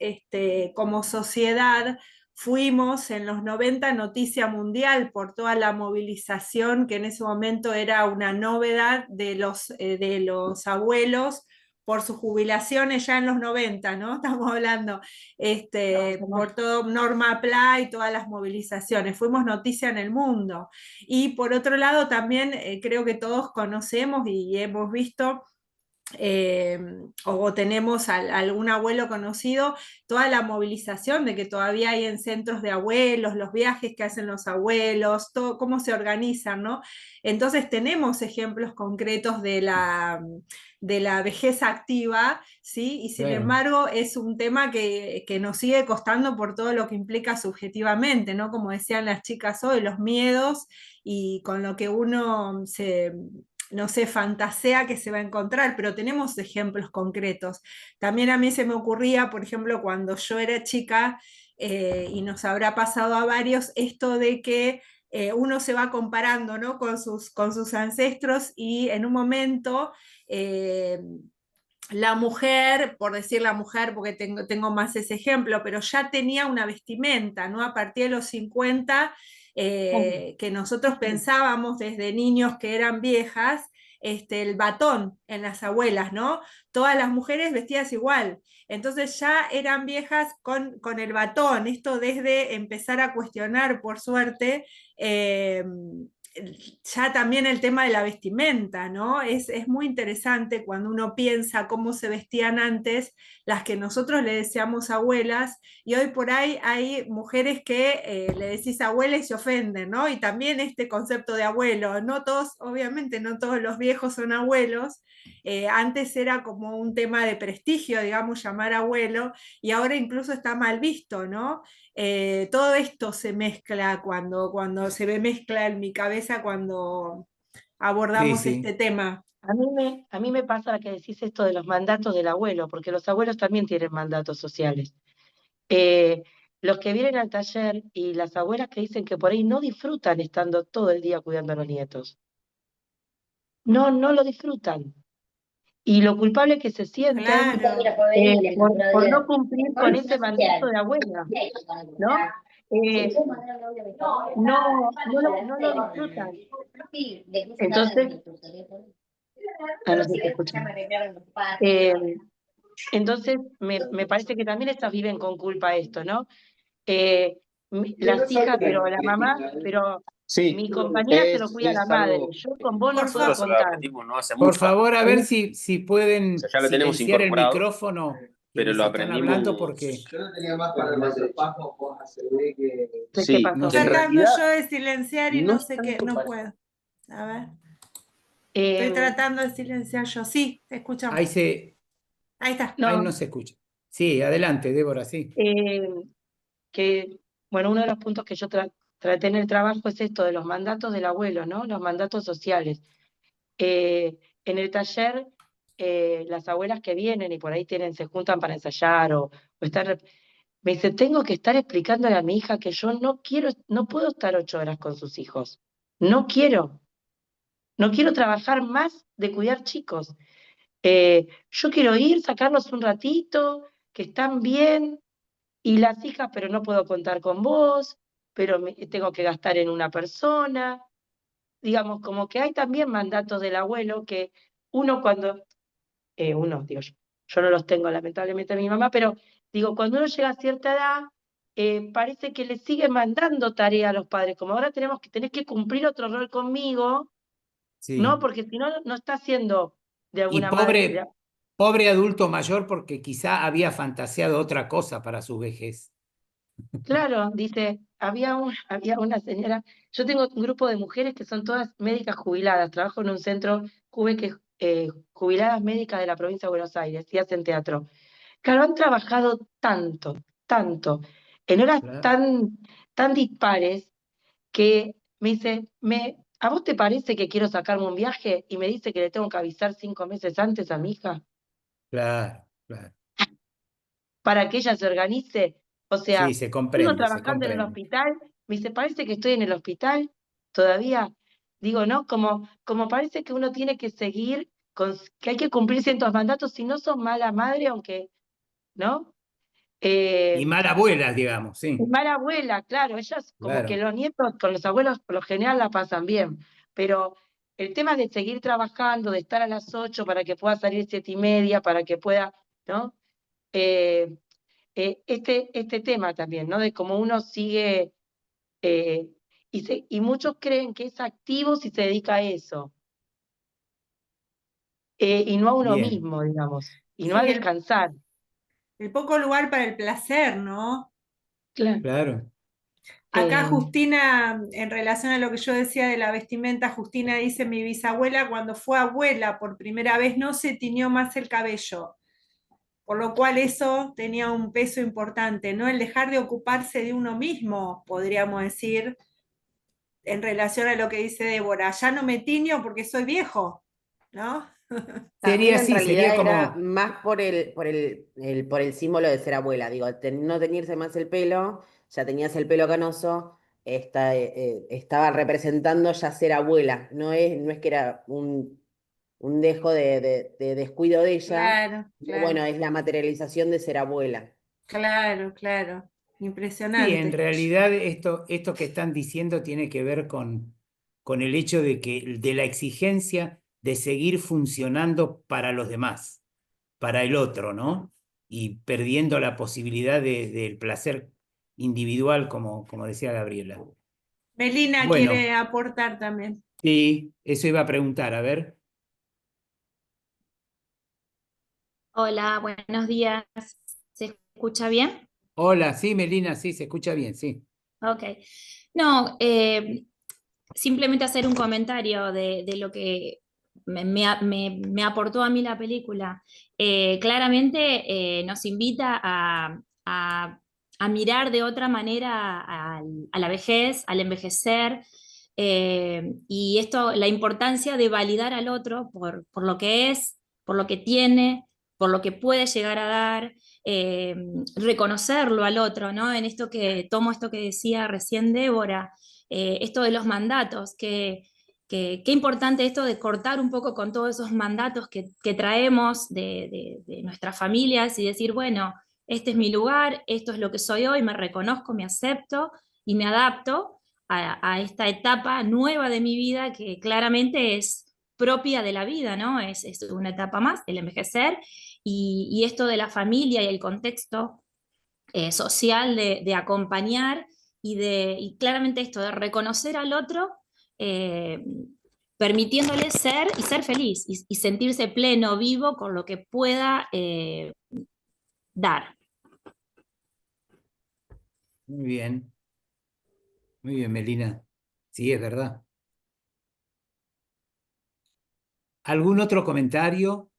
como sociedad fuimos en los 90 noticia mundial por toda la movilización que en ese momento era una novedad de los abuelos por sus jubilaciones ya en los 90, ¿no? Estamos hablando por todo Norma Pla y todas las movilizaciones. Fuimos noticia en el mundo. Y por otro lado, también creo que todos conocemos y hemos visto o tenemos algún abuelo conocido, toda la movilización de que todavía hay en centros de abuelos, los viajes que hacen los abuelos, todo, cómo se organizan, ¿no? Entonces tenemos ejemplos concretos de la vejez activa, ¿sí? Y sin Claro. embargo es un tema que nos sigue costando por todo lo que implica subjetivamente, ¿no? Como decían las chicas hoy, los miedos y con lo que uno no sé, fantasea que se va a encontrar, pero tenemos ejemplos concretos. También a mí se me ocurría, por ejemplo, cuando yo era chica, y nos habrá pasado a varios, esto de que uno se va comparando, ¿no? con sus ancestros y en un momento la mujer, por decir la mujer, porque tengo más ese ejemplo, pero ya tenía una vestimenta, ¿no? A partir de los 50, que nosotros pensábamos desde niños que eran viejas, el batón en las abuelas, ¿no? Todas las mujeres vestidas igual. Entonces ya eran viejas con el batón, esto desde empezar a cuestionar, por suerte, ya también el tema de la vestimenta, ¿no? Es muy interesante cuando uno piensa cómo se vestían antes las que nosotros le decíamos abuelas, y hoy por ahí hay mujeres que le decís abuela y se ofenden, ¿no? Y también este concepto de abuelo, no todos, obviamente no todos los viejos son abuelos, antes era como un tema de prestigio, digamos, llamar abuelo, y ahora incluso está mal visto, ¿no? Todo esto se mezcla cuando se mezcla en mi cabeza cuando abordamos Sí, este tema. A mí me pasa que decís esto de los mandatos del abuelo, porque los abuelos también tienen mandatos sociales. Los que vienen al taller y las abuelas que dicen que por ahí no disfrutan estando todo el día cuidando a los nietos. No lo disfrutan. Y lo culpable que se sienten por no cumplir con ese mandato de abuela, ¿no? No lo disfrutan. Entonces, no sé si te escuchan. Entonces, me parece que también estas viven con culpa esto, ¿no? Las hijas, pero la mamá, pero Sí, mi compañera se lo cuida a la madre. algo Yo con vos no Por puedo nosotros lo contar. aprendimos no hace Por mucho, favor, a ver ¿Sí? si pueden o sea, ya lo tenemos silenciar el incorporado, micrófono pero quienes lo están hablando aprendimos. porque Yo lo tenía más para los pagos, vos aseguré que... ¿Qué Sí, pasó? no en sé. Tratando realidad yo de silenciar y no no es sé qué, tanto no para. puedo. A ver, estoy Eh, tratando de silenciar yo. Sí, te escuchamos. Ahí está. ahí no, no se escucha. Sí, adelante, Débora, sí. que, bueno, uno de los puntos que yo traté en el trabajo es esto de los mandatos del abuelo, ¿no? Los mandatos sociales. En el taller, las abuelas que vienen y por ahí se juntan para ensayar o estar, me dice, tengo que estar explicándole a mi hija que yo no puedo estar 8 horas con sus hijos. No quiero trabajar más de cuidar chicos. Yo quiero ir, sacarlos un ratito, que están bien, y las hijas, pero no puedo contar con vos, pero tengo que gastar en una persona. Digamos, como que hay también mandatos del abuelo que uno cuando, digo yo no los tengo lamentablemente a mi mamá, pero digo, cuando uno llega a cierta edad, parece que le sigue mandando tarea a los padres, como ahora tenés que cumplir otro rol conmigo, Sí. ¿no? Porque si no, no está haciendo de Y alguna manera. pobre adulto mayor porque quizá había fantaseado otra cosa para su vejez. Claro, dice, había una señora, yo tengo un grupo de mujeres que son todas médicas jubiladas, trabajo en un centro jubiladas médicas de la provincia de Buenos Aires y hacen teatro. Claro, han trabajado tanto, tanto, en horas Claro. tan dispares que me dice, ¿a vos te parece que quiero sacarme un viaje? Y me dice que le tengo que avisar 5 meses antes a mi hija Claro, claro. para que ella se organice. O sea, Sí, se sigo comprende, se trabajando en el comprende. hospital, me dice, parece que estoy en el hospital todavía. Digo, ¿no? Como parece que uno tiene que seguir, que hay que cumplir ciertos mandatos, si no son mala madre, aunque, ¿no? Y mala abuela, digamos, sí. Mala abuela, claro, ellas como que Claro. los nietos con los abuelos por lo general la pasan bien, pero el tema de seguir trabajando, de estar a las 8 para que pueda salir 7:30, para que pueda, ¿no? Eh, este tema también, ¿no? De cómo uno sigue, y muchos creen que es activo si se dedica a eso. y no a uno Bien. mismo, digamos, y no a Sí, descansar. el poco lugar para el placer, ¿no? Claro. Claro. Acá Eh, Justina, en relación a lo que yo decía de la vestimenta, Justina dice, mi bisabuela cuando fue abuela por primera vez no se tiñó más el cabello, por lo cual eso tenía un peso importante, ¿no? El dejar de ocuparse de uno mismo, podríamos decir, en relación a lo que dice Débora, ya no me tiño porque soy viejo, ¿no? También Sería en así, sería realidad era como, más por el símbolo de ser abuela. Digo, no teñirse más el pelo, ya tenías el pelo canoso, estaba representando ya ser abuela. No es que era un dejo de descuido de ella. Claro, Bueno, claro, es la materialización de ser abuela. claro, claro, sí, en impresionante. realidad esto que están diciendo tiene que ver con el hecho de la exigencia de seguir funcionando para los demás, para el otro, ¿no? Y perdiendo la posibilidad del placer individual, como decía Gabriela. Melina quiere Bueno, aportar también. sí, eso iba a preguntar, a ver. Hola, buenos días. ¿Se escucha bien? Hola, sí, Melina, sí, se escucha bien, sí. Ok. No, simplemente hacer un comentario de lo que me aportó a mí la película. Claramente nos invita a mirar de otra manera a la vejez, al envejecer, y esto, la importancia de validar al otro por lo que es, por lo que tiene, por lo que puede llegar a dar, eh, reconocerlo al otro, ¿no? En esto que tomo esto que decía recién Débora, esto de los mandatos, qué importante esto de cortar un poco con todos esos mandatos que traemos de nuestras familias y decir, bueno, este es mi lugar, esto es lo que soy hoy, me reconozco, me acepto y me adapto a esta etapa nueva de mi vida que claramente es propia de la vida, ¿no? Es una etapa más, el envejecer, y esto de la familia y el contexto social de acompañar y claramente esto de reconocer al otro, eh, permitiéndole ser y ser feliz y sentirse pleno, vivo con lo que pueda dar. Muy bien, Melina. Sí, es verdad. ¿Algún otro comentario?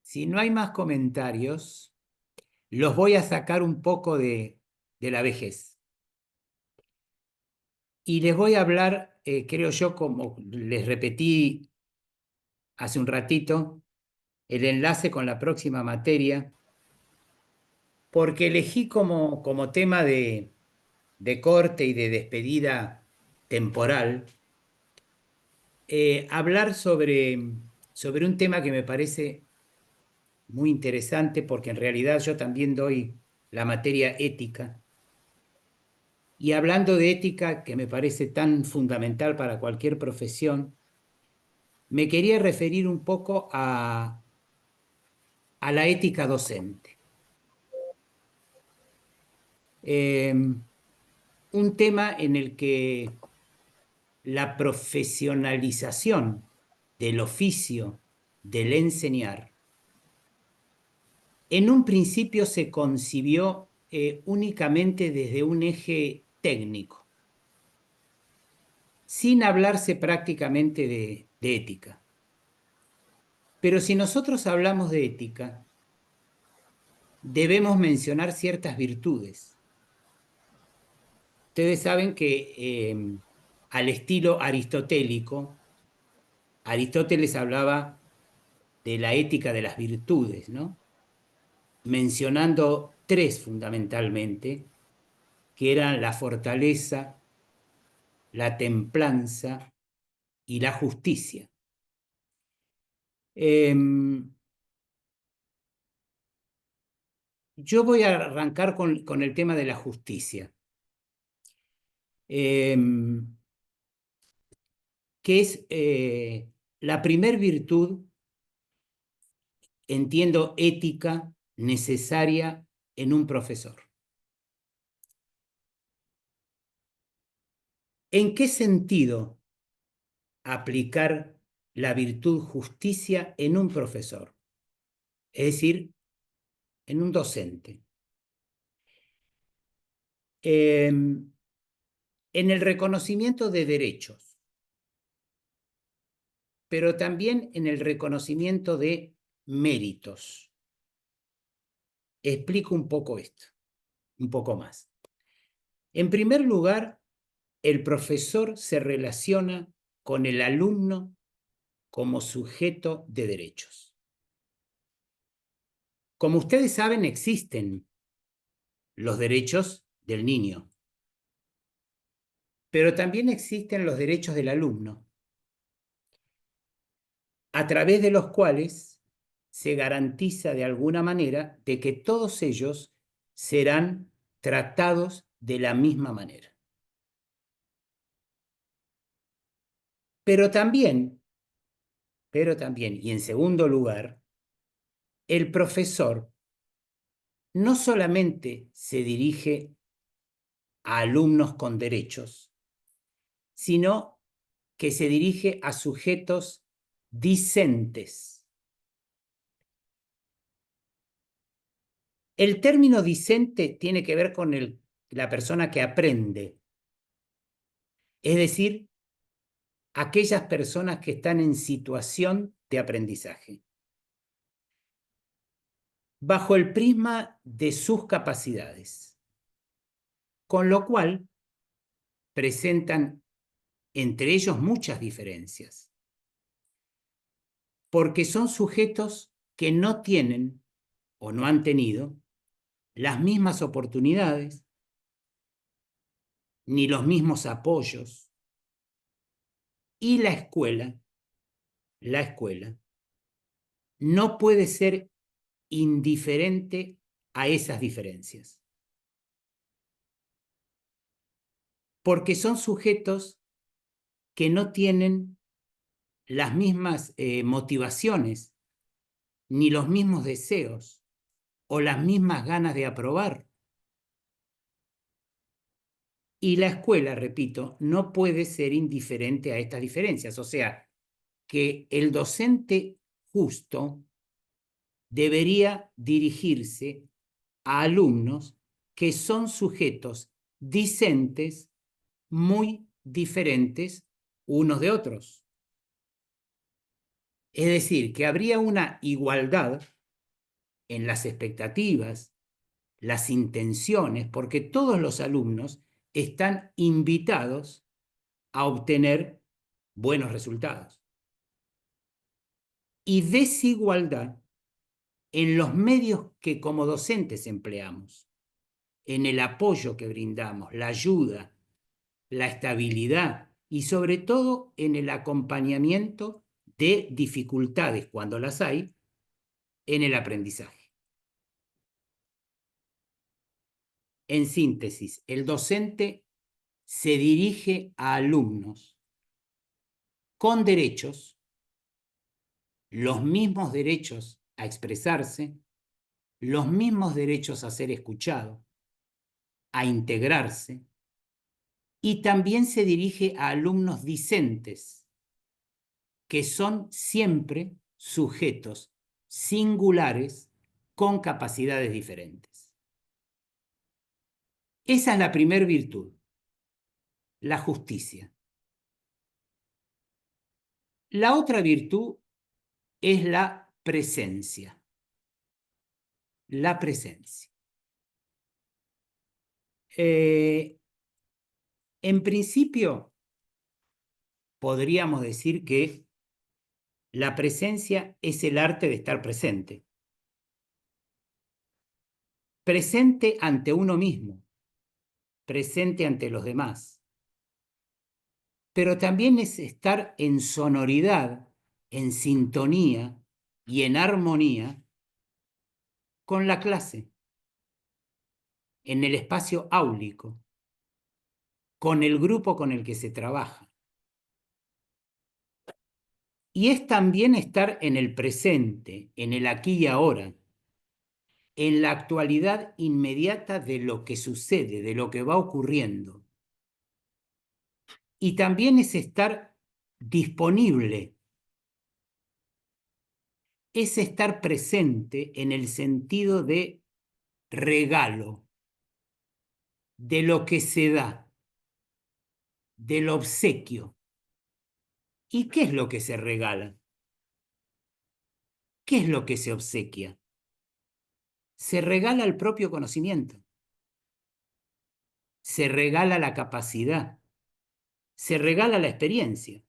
Si no hay más comentarios, los voy a sacar un poco de la vejez. Y les voy a hablar, creo yo, como les repetí hace un ratito, el enlace con la próxima materia, porque elegí como tema de corte y de despedida temporal, hablar sobre un tema que me parece muy interesante, porque en realidad yo también doy la materia ética. Y hablando de ética, que me parece tan fundamental para cualquier profesión, me quería referir un poco a la ética docente. Un tema en el que la profesionalización del oficio del enseñar en un principio se concibió únicamente desde un eje técnico, sin hablarse prácticamente de ética. Pero si nosotros hablamos de ética, debemos mencionar ciertas virtudes. Ustedes saben que al estilo aristotélico, Aristóteles hablaba de la ética de las virtudes, ¿no? Mencionando tres fundamentalmente, que eran la fortaleza, la templanza y la justicia. Yo voy a arrancar con el tema de la justicia, que es la primer virtud, entiendo, ética necesaria en un profesor. ¿En qué sentido aplicar la virtud justicia en un profesor, es decir, en un docente. En el reconocimiento de derechos, pero también en el reconocimiento de méritos. Explico un poco esto, un poco más. En primer lugar, el profesor se relaciona con el alumno como sujeto de derechos. Como ustedes saben, existen los derechos del niño, pero también existen los derechos del alumno, a través de los cuales se garantiza de alguna manera de que todos ellos serán tratados de la misma manera. Pero también, y en segundo lugar, el profesor no solamente se dirige a alumnos con derechos, sino que se dirige a sujetos discentes. El término discente tiene que ver con la persona que aprende, es decir, aquellas personas que están en situación de aprendizaje, bajo el prisma de sus capacidades, con lo cual presentan entre ellos muchas diferencias, porque son sujetos que no tienen o no han tenido las mismas oportunidades, ni los mismos apoyos, y la escuela no puede ser indiferente a esas diferencias, porque son sujetos que no tienen las mismas motivaciones, ni los mismos deseos, o las mismas ganas de aprobar. Y la escuela, repito, no puede ser indiferente a estas diferencias. O sea, que el docente justo debería dirigirse a alumnos que son sujetos discentes muy diferentes unos de otros. Es decir, que habría una igualdad en las expectativas, las intenciones, porque todos los alumnos están invitados a obtener buenos resultados. Y desigualdad en los medios que como docentes empleamos, en el apoyo que brindamos, la ayuda, la estabilidad y sobre todo en el acompañamiento de dificultades, cuando las hay, en el aprendizaje. En síntesis, el docente se dirige a alumnos con derechos, los mismos derechos a expresarse, los mismos derechos a ser escuchado, a integrarse, y también se dirige a alumnos discentes, que son siempre sujetos singulares con capacidades diferentes. Esa es la primer virtud, la justicia. La otra virtud es la presencia. La presencia. En principio, podríamos decir que la presencia es el arte de estar presente. Presente ante uno mismo, presente ante los demás. Pero también es estar en sonoridad, en sintonía y en armonía con la clase, en el espacio áulico, con el grupo con el que se trabaja. Y es también estar en el presente, en el aquí y ahora, en la actualidad inmediata de lo que sucede, de lo que va ocurriendo. Y también es estar disponible es estar presente en el sentido de regalo, de lo que se da, del obsequio. ¿Y qué es lo que se regala? ¿Qué es lo que se obsequia? Se regala el propio conocimiento, se regala la capacidad, se regala la experiencia.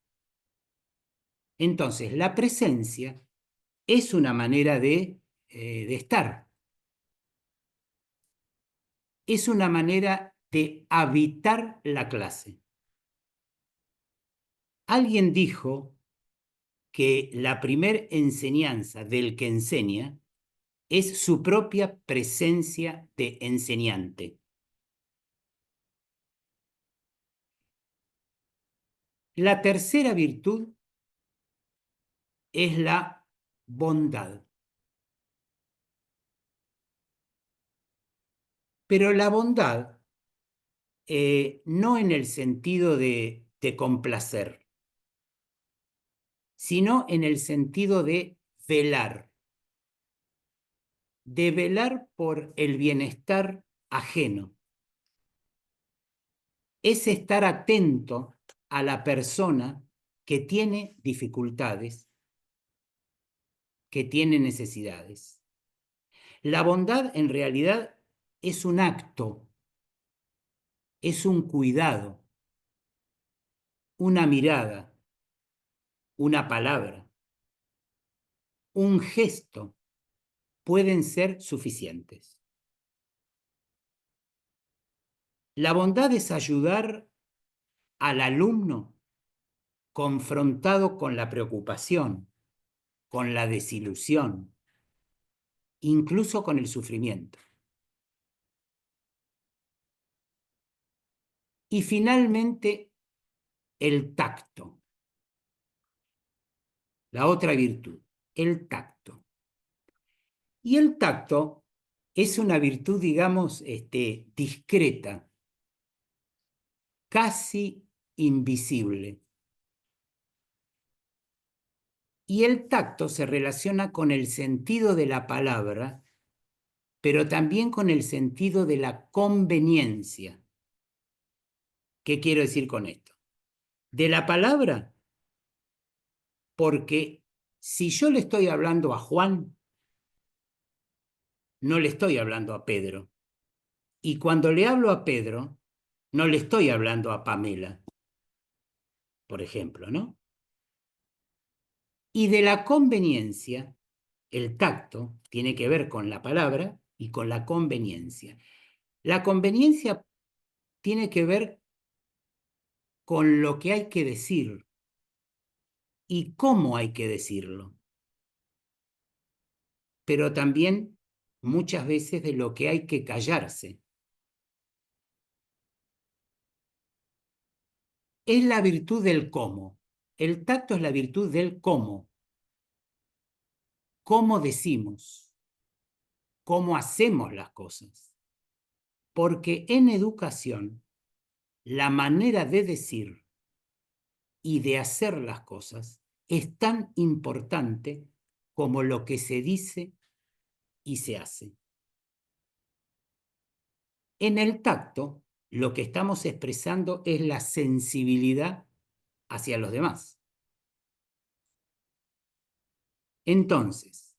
Entonces, la presencia es una manera de estar, es una manera de habitar la clase. Alguien dijo que la primer enseñanza del que enseña es su propia presencia de enseñante. La tercera virtud es la bondad. Pero la bondad no en el sentido de complacer, sino en el sentido de velar por el bienestar ajeno. Es estar atento a la persona que tiene dificultades, que tiene necesidades. La bondad en realidad es un acto, es un cuidado, una mirada, una palabra, un gesto pueden ser suficientes. La bondad es ayudar al alumno confrontado con la preocupación, con la desilusión, incluso con el sufrimiento. Y finalmente, el tacto. La otra virtud, el tacto. Y el tacto es una virtud, digamos, discreta, casi invisible. Y el tacto se relaciona con el sentido de la palabra, pero también con el sentido de la conveniencia. ¿Qué quiero decir con esto? De la palabra, porque si yo le estoy hablando a Juan, no le estoy hablando a Pedro. Y cuando le hablo a Pedro, no le estoy hablando a Pamela, por ejemplo, ¿no? Y de la conveniencia, el tacto tiene que ver con la palabra y con la conveniencia. La conveniencia tiene que ver con lo que hay que decir y cómo hay que decirlo, pero también muchas veces de lo que hay que callarse. Es la virtud del cómo. El tacto es la virtud del cómo. Cómo decimos, cómo hacemos las cosas. Porque en educación, la manera de decir y de hacer las cosas es tan importante como lo que se dice y se hace. En el tacto, lo que estamos expresando es la sensibilidad hacia los demás. Entonces,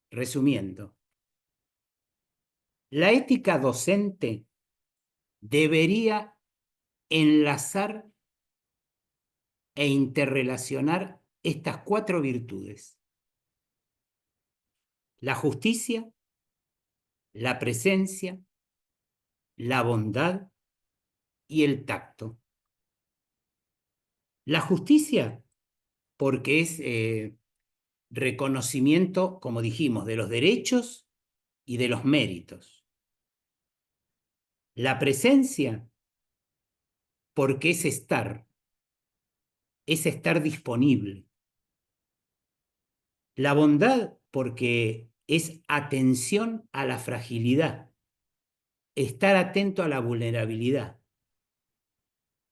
resumiendo, la ética docente debería enlazar e interrelacionar estas 4 virtudes: la justicia, la presencia, la bondad y el tacto. La justicia, porque es reconocimiento, como dijimos, de los derechos y de los méritos. La presencia, porque es estar disponible. La bondad, porque es atención a la fragilidad, estar atento a la vulnerabilidad.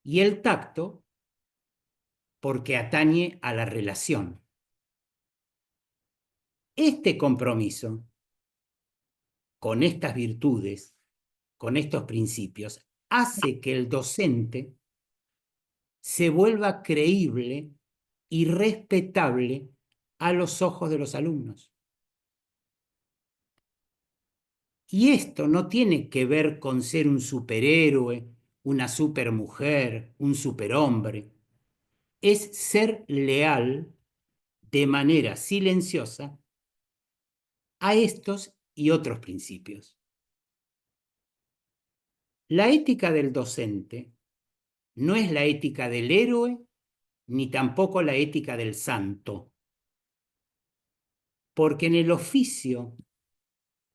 Y el tacto, porque atañe a la relación. Este compromiso con estas virtudes, con estos principios, hace que el docente se vuelva creíble y respetable a los ojos de los alumnos. Y esto no tiene que ver con ser un superhéroe, una supermujer, un superhombre. Es ser leal de manera silenciosa a estos y otros principios. La ética del docente no es la ética del héroe ni tampoco la ética del santo, porque en el oficio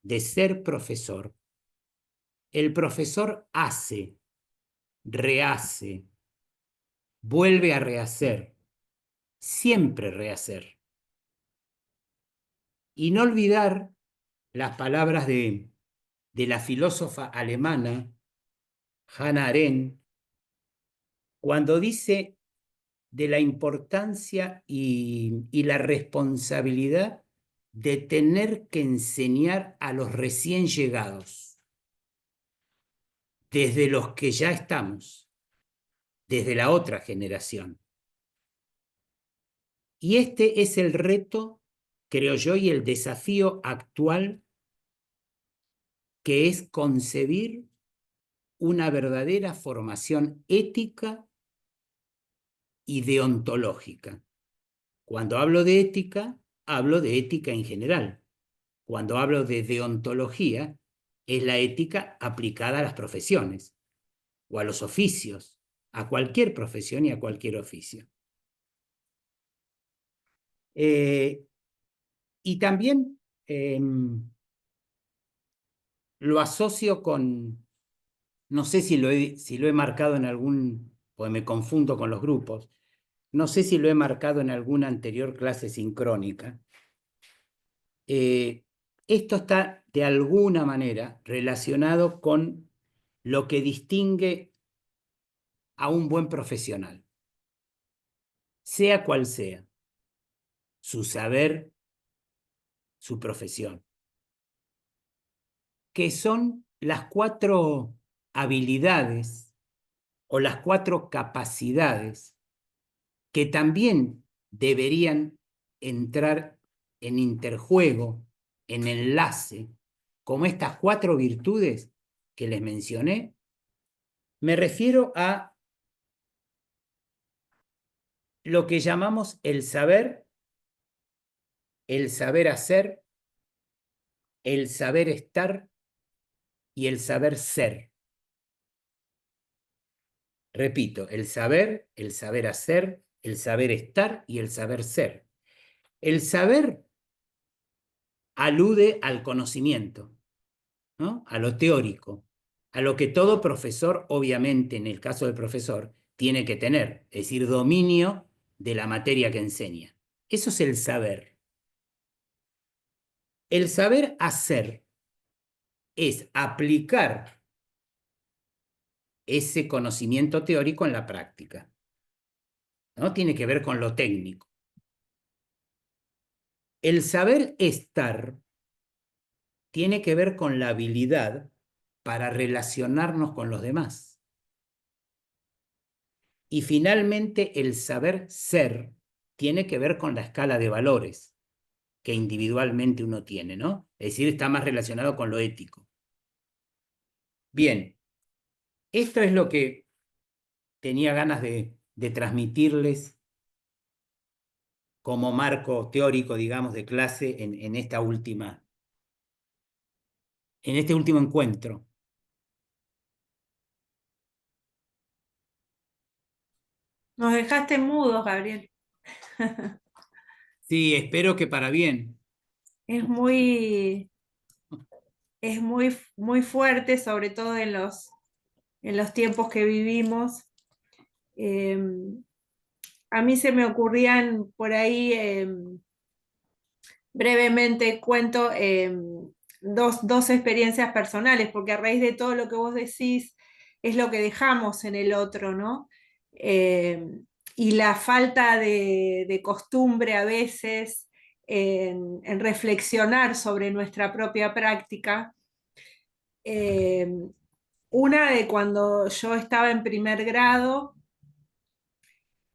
de ser profesor, el profesor hace, rehace, vuelve a rehacer, siempre rehacer. Y no olvidar las palabras de la filósofa alemana Hannah Arendt, cuando dice de la importancia y la responsabilidad de tener que enseñar a los recién llegados, desde los que ya estamos, desde la otra generación. Y este es el reto, creo yo, y el desafío actual, que es concebir una verdadera formación ética y deontológica. Cuando hablo de ética en general. Cuando hablo de deontología, es la ética aplicada a las profesiones o a los oficios, a cualquier profesión y a cualquier oficio. Y también lo asocio con, no sé si lo he marcado en algún, pues me confundo con los grupos, no sé si lo he marcado en alguna anterior clase sincrónica. Esto está de alguna manera relacionado con lo que distingue a un buen profesional, sea cual sea su saber, su profesión, que son las 4 habilidades o las 4 capacidades que también deberían entrar en interjuego, en enlace, como estas 4 virtudes que les mencioné. Me refiero a lo que llamamos el saber hacer, el saber estar y el saber ser. Repito, el saber hacer, el saber estar y el saber ser. El saber alude al conocimiento, ¿no? A lo teórico, a lo que todo profesor, obviamente, en el caso del profesor, tiene que tener, es decir, dominio de la materia que enseña. Eso es el saber. El saber hacer es aplicar ese conocimiento teórico en la práctica, ¿no? Tiene que ver con lo técnico. El saber estar tiene que ver con la habilidad para relacionarnos con los demás. Y finalmente, el saber ser tiene que ver con la escala de valores que individualmente uno tiene, ¿no? Es decir, está más relacionado con lo ético. Bien, esto es lo que tenía ganas de transmitirles como marco teórico, digamos, de clase en este último encuentro. Nos dejaste mudos, Gabriel. Sí, espero que para bien. Es muy fuerte, sobre todo en los tiempos que vivimos. A mí se me ocurrían por ahí, brevemente cuento, dos experiencias personales, porque a raíz de todo lo que vos decís es lo que dejamos en el otro, ¿no? y la falta de costumbre a veces en reflexionar sobre nuestra propia práctica. Una de cuando yo estaba en primer grado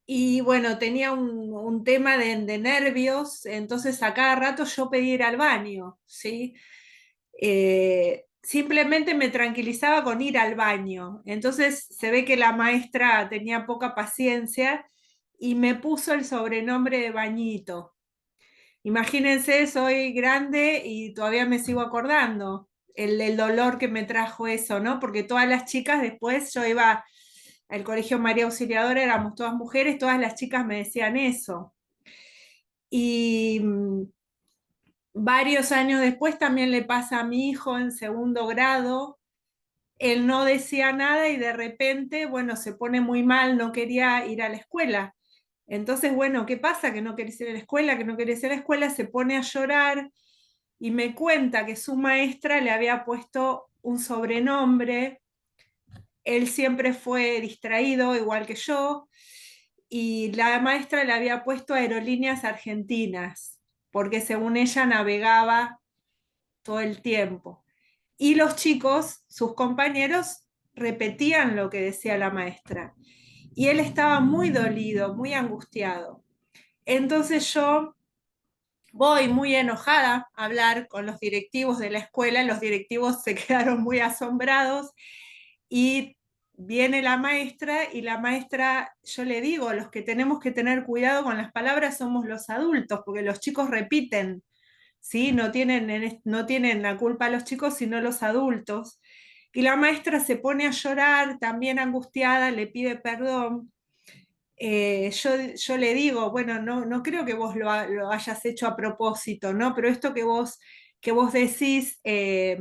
y bueno, tenía un tema de nervios, entonces a cada rato yo pedía ir al baño, ¿sí? Simplemente me tranquilizaba con ir al baño. Entonces se ve que la maestra tenía poca paciencia y me puso el sobrenombre de Bañito. Imagínense, soy grande y todavía me sigo acordando el dolor que me trajo eso, ¿no? Porque todas las chicas después, yo iba al colegio María Auxiliadora, éramos todas mujeres, todas las chicas me decían eso. Y varios años después también le pasa a mi hijo en segundo grado. Él no decía nada y de repente, bueno, se pone muy mal, no quería ir a la escuela. Entonces, bueno, ¿qué pasa? Que no querés ir a la escuela, que no querés ir a la escuela, se pone a llorar y me cuenta que su maestra le había puesto un sobrenombre. Él siempre fue distraído, igual que yo, y la maestra le había puesto Aerolíneas Argentinas, porque según ella navegaba todo el tiempo. Y los chicos, sus compañeros, repetían lo que decía la maestra. Y él estaba muy dolido, muy angustiado. Entonces yo voy muy enojada a hablar con los directivos de la escuela, los directivos se quedaron muy asombrados y viene la maestra y la maestra, yo le digo, los que tenemos que tener cuidado con las palabras somos los adultos, porque los chicos repiten, ¿sí? No tienen la culpa los chicos, sino los adultos. Y la maestra se pone a llorar, también angustiada, le pide perdón. Yo le digo, bueno, no creo que vos lo hayas hecho a propósito, ¿no? Pero esto que vos decís, que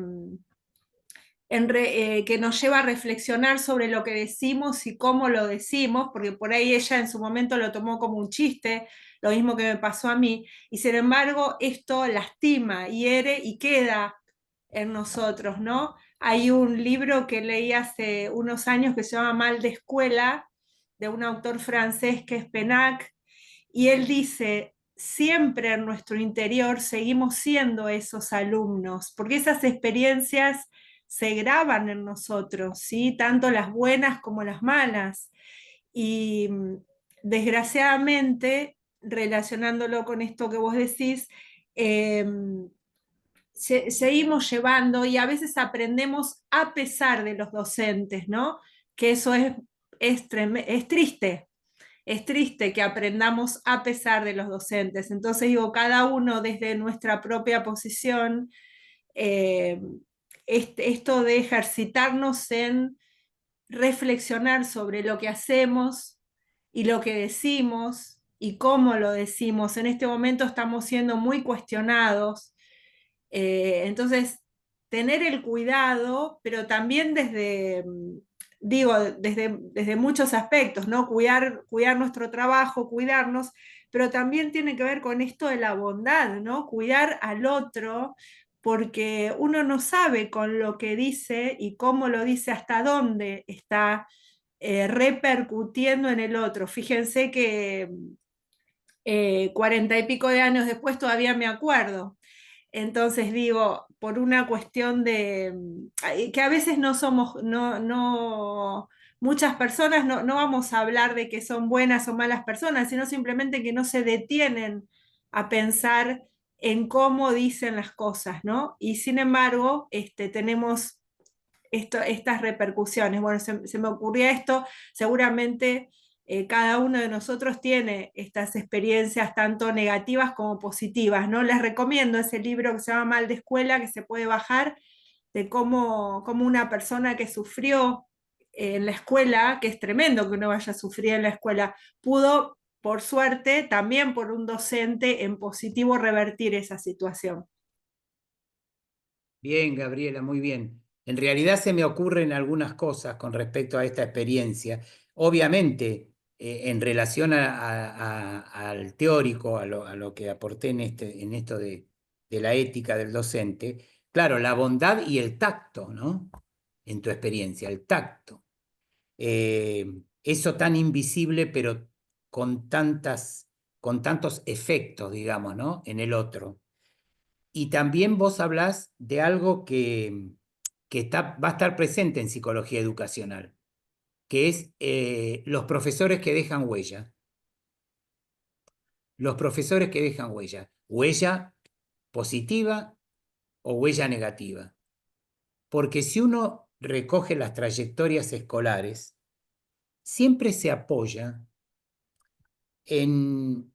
nos lleva a reflexionar sobre lo que decimos y cómo lo decimos, porque por ahí ella en su momento lo tomó como un chiste, lo mismo que me pasó a mí, y sin embargo esto lastima, hiere y queda en nosotros, ¿no? Hay un libro que leí hace unos años que se llama Mal de Escuela, de un autor francés que es Penac, y él dice, siempre en nuestro interior seguimos siendo esos alumnos, porque esas experiencias se graban en nosotros, ¿sí? Tanto las buenas como las malas. Y desgraciadamente, relacionándolo con esto que vos decís, seguimos llevando y a veces aprendemos a pesar de los docentes, ¿no? Que eso es triste. Es triste que aprendamos a pesar de los docentes. Entonces digo, cada uno desde nuestra propia posición, esto de ejercitarnos en reflexionar sobre lo que hacemos y lo que decimos y cómo lo decimos. En este momento estamos siendo muy cuestionados. Entonces, tener el cuidado, pero también desde muchos aspectos, ¿no? Cuidar nuestro trabajo, cuidarnos, pero también tiene que ver con esto de la bondad, ¿no? Cuidar al otro, porque uno no sabe con lo que dice y cómo lo dice, hasta dónde está repercutiendo en el otro. Fíjense que 40 y pico de años después todavía me acuerdo. Entonces digo, por una cuestión de que a veces no somos, muchas personas no vamos a hablar de que son buenas o malas personas, sino simplemente que no se detienen a pensar en cómo dicen las cosas, ¿no? Y sin embargo, tenemos estas repercusiones. Bueno, se me ocurría esto, seguramente cada uno de nosotros tiene estas experiencias tanto negativas como positivas, ¿no? Les recomiendo ese libro que se llama Mal de Escuela, que se puede bajar, de cómo una persona que sufrió en la escuela, que es tremendo que uno vaya a sufrir en la escuela, pudo, por suerte, también por un docente en positivo, revertir esa situación. Bien, Gabriela, muy bien. En realidad se me ocurren algunas cosas con respecto a esta experiencia. Obviamente, en relación al teórico, a lo que aporté en esto de la ética del docente, claro, la bondad y el tacto, ¿no? En tu experiencia, el tacto. Eso tan invisible, pero con tantos efectos, digamos, ¿no? En el otro. Y también vos hablás de algo que va a estar presente en psicología educacional, que es los profesores que dejan huella. Los profesores que dejan huella. Huella positiva o huella negativa. Porque si uno recoge las trayectorias escolares, siempre se apoya en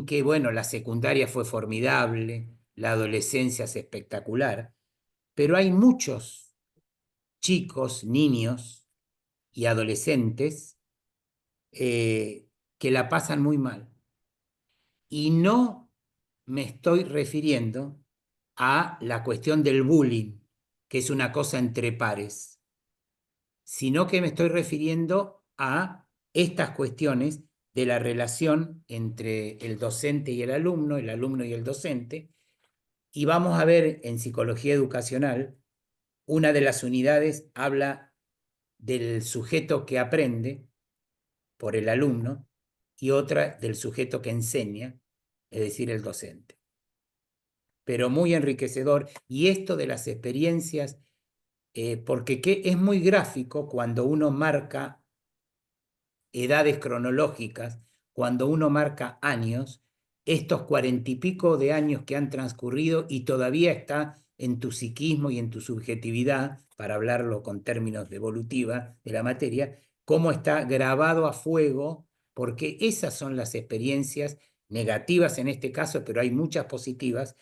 que, bueno, la secundaria fue formidable, la adolescencia es espectacular, pero hay muchos chicos, niños y adolescentes que la pasan muy mal. Y no me estoy refiriendo a la cuestión del bullying, que es una cosa entre pares, sino que me estoy refiriendo a estas cuestiones de la relación entre el docente y el alumno y el docente, y vamos a ver en psicología educacional, una de las unidades habla del sujeto que aprende por el alumno y otra del sujeto que enseña, es decir, el docente. Pero muy enriquecedor, y esto de las experiencias, porque es muy gráfico cuando uno marca edades cronológicas, cuando uno marca años, estos 40 y pico de años que han transcurrido y todavía está en tu psiquismo y en tu subjetividad, para hablarlo con términos de evolutiva de la materia, cómo está grabado a fuego, porque esas son las experiencias negativas en este caso, pero hay muchas positivas,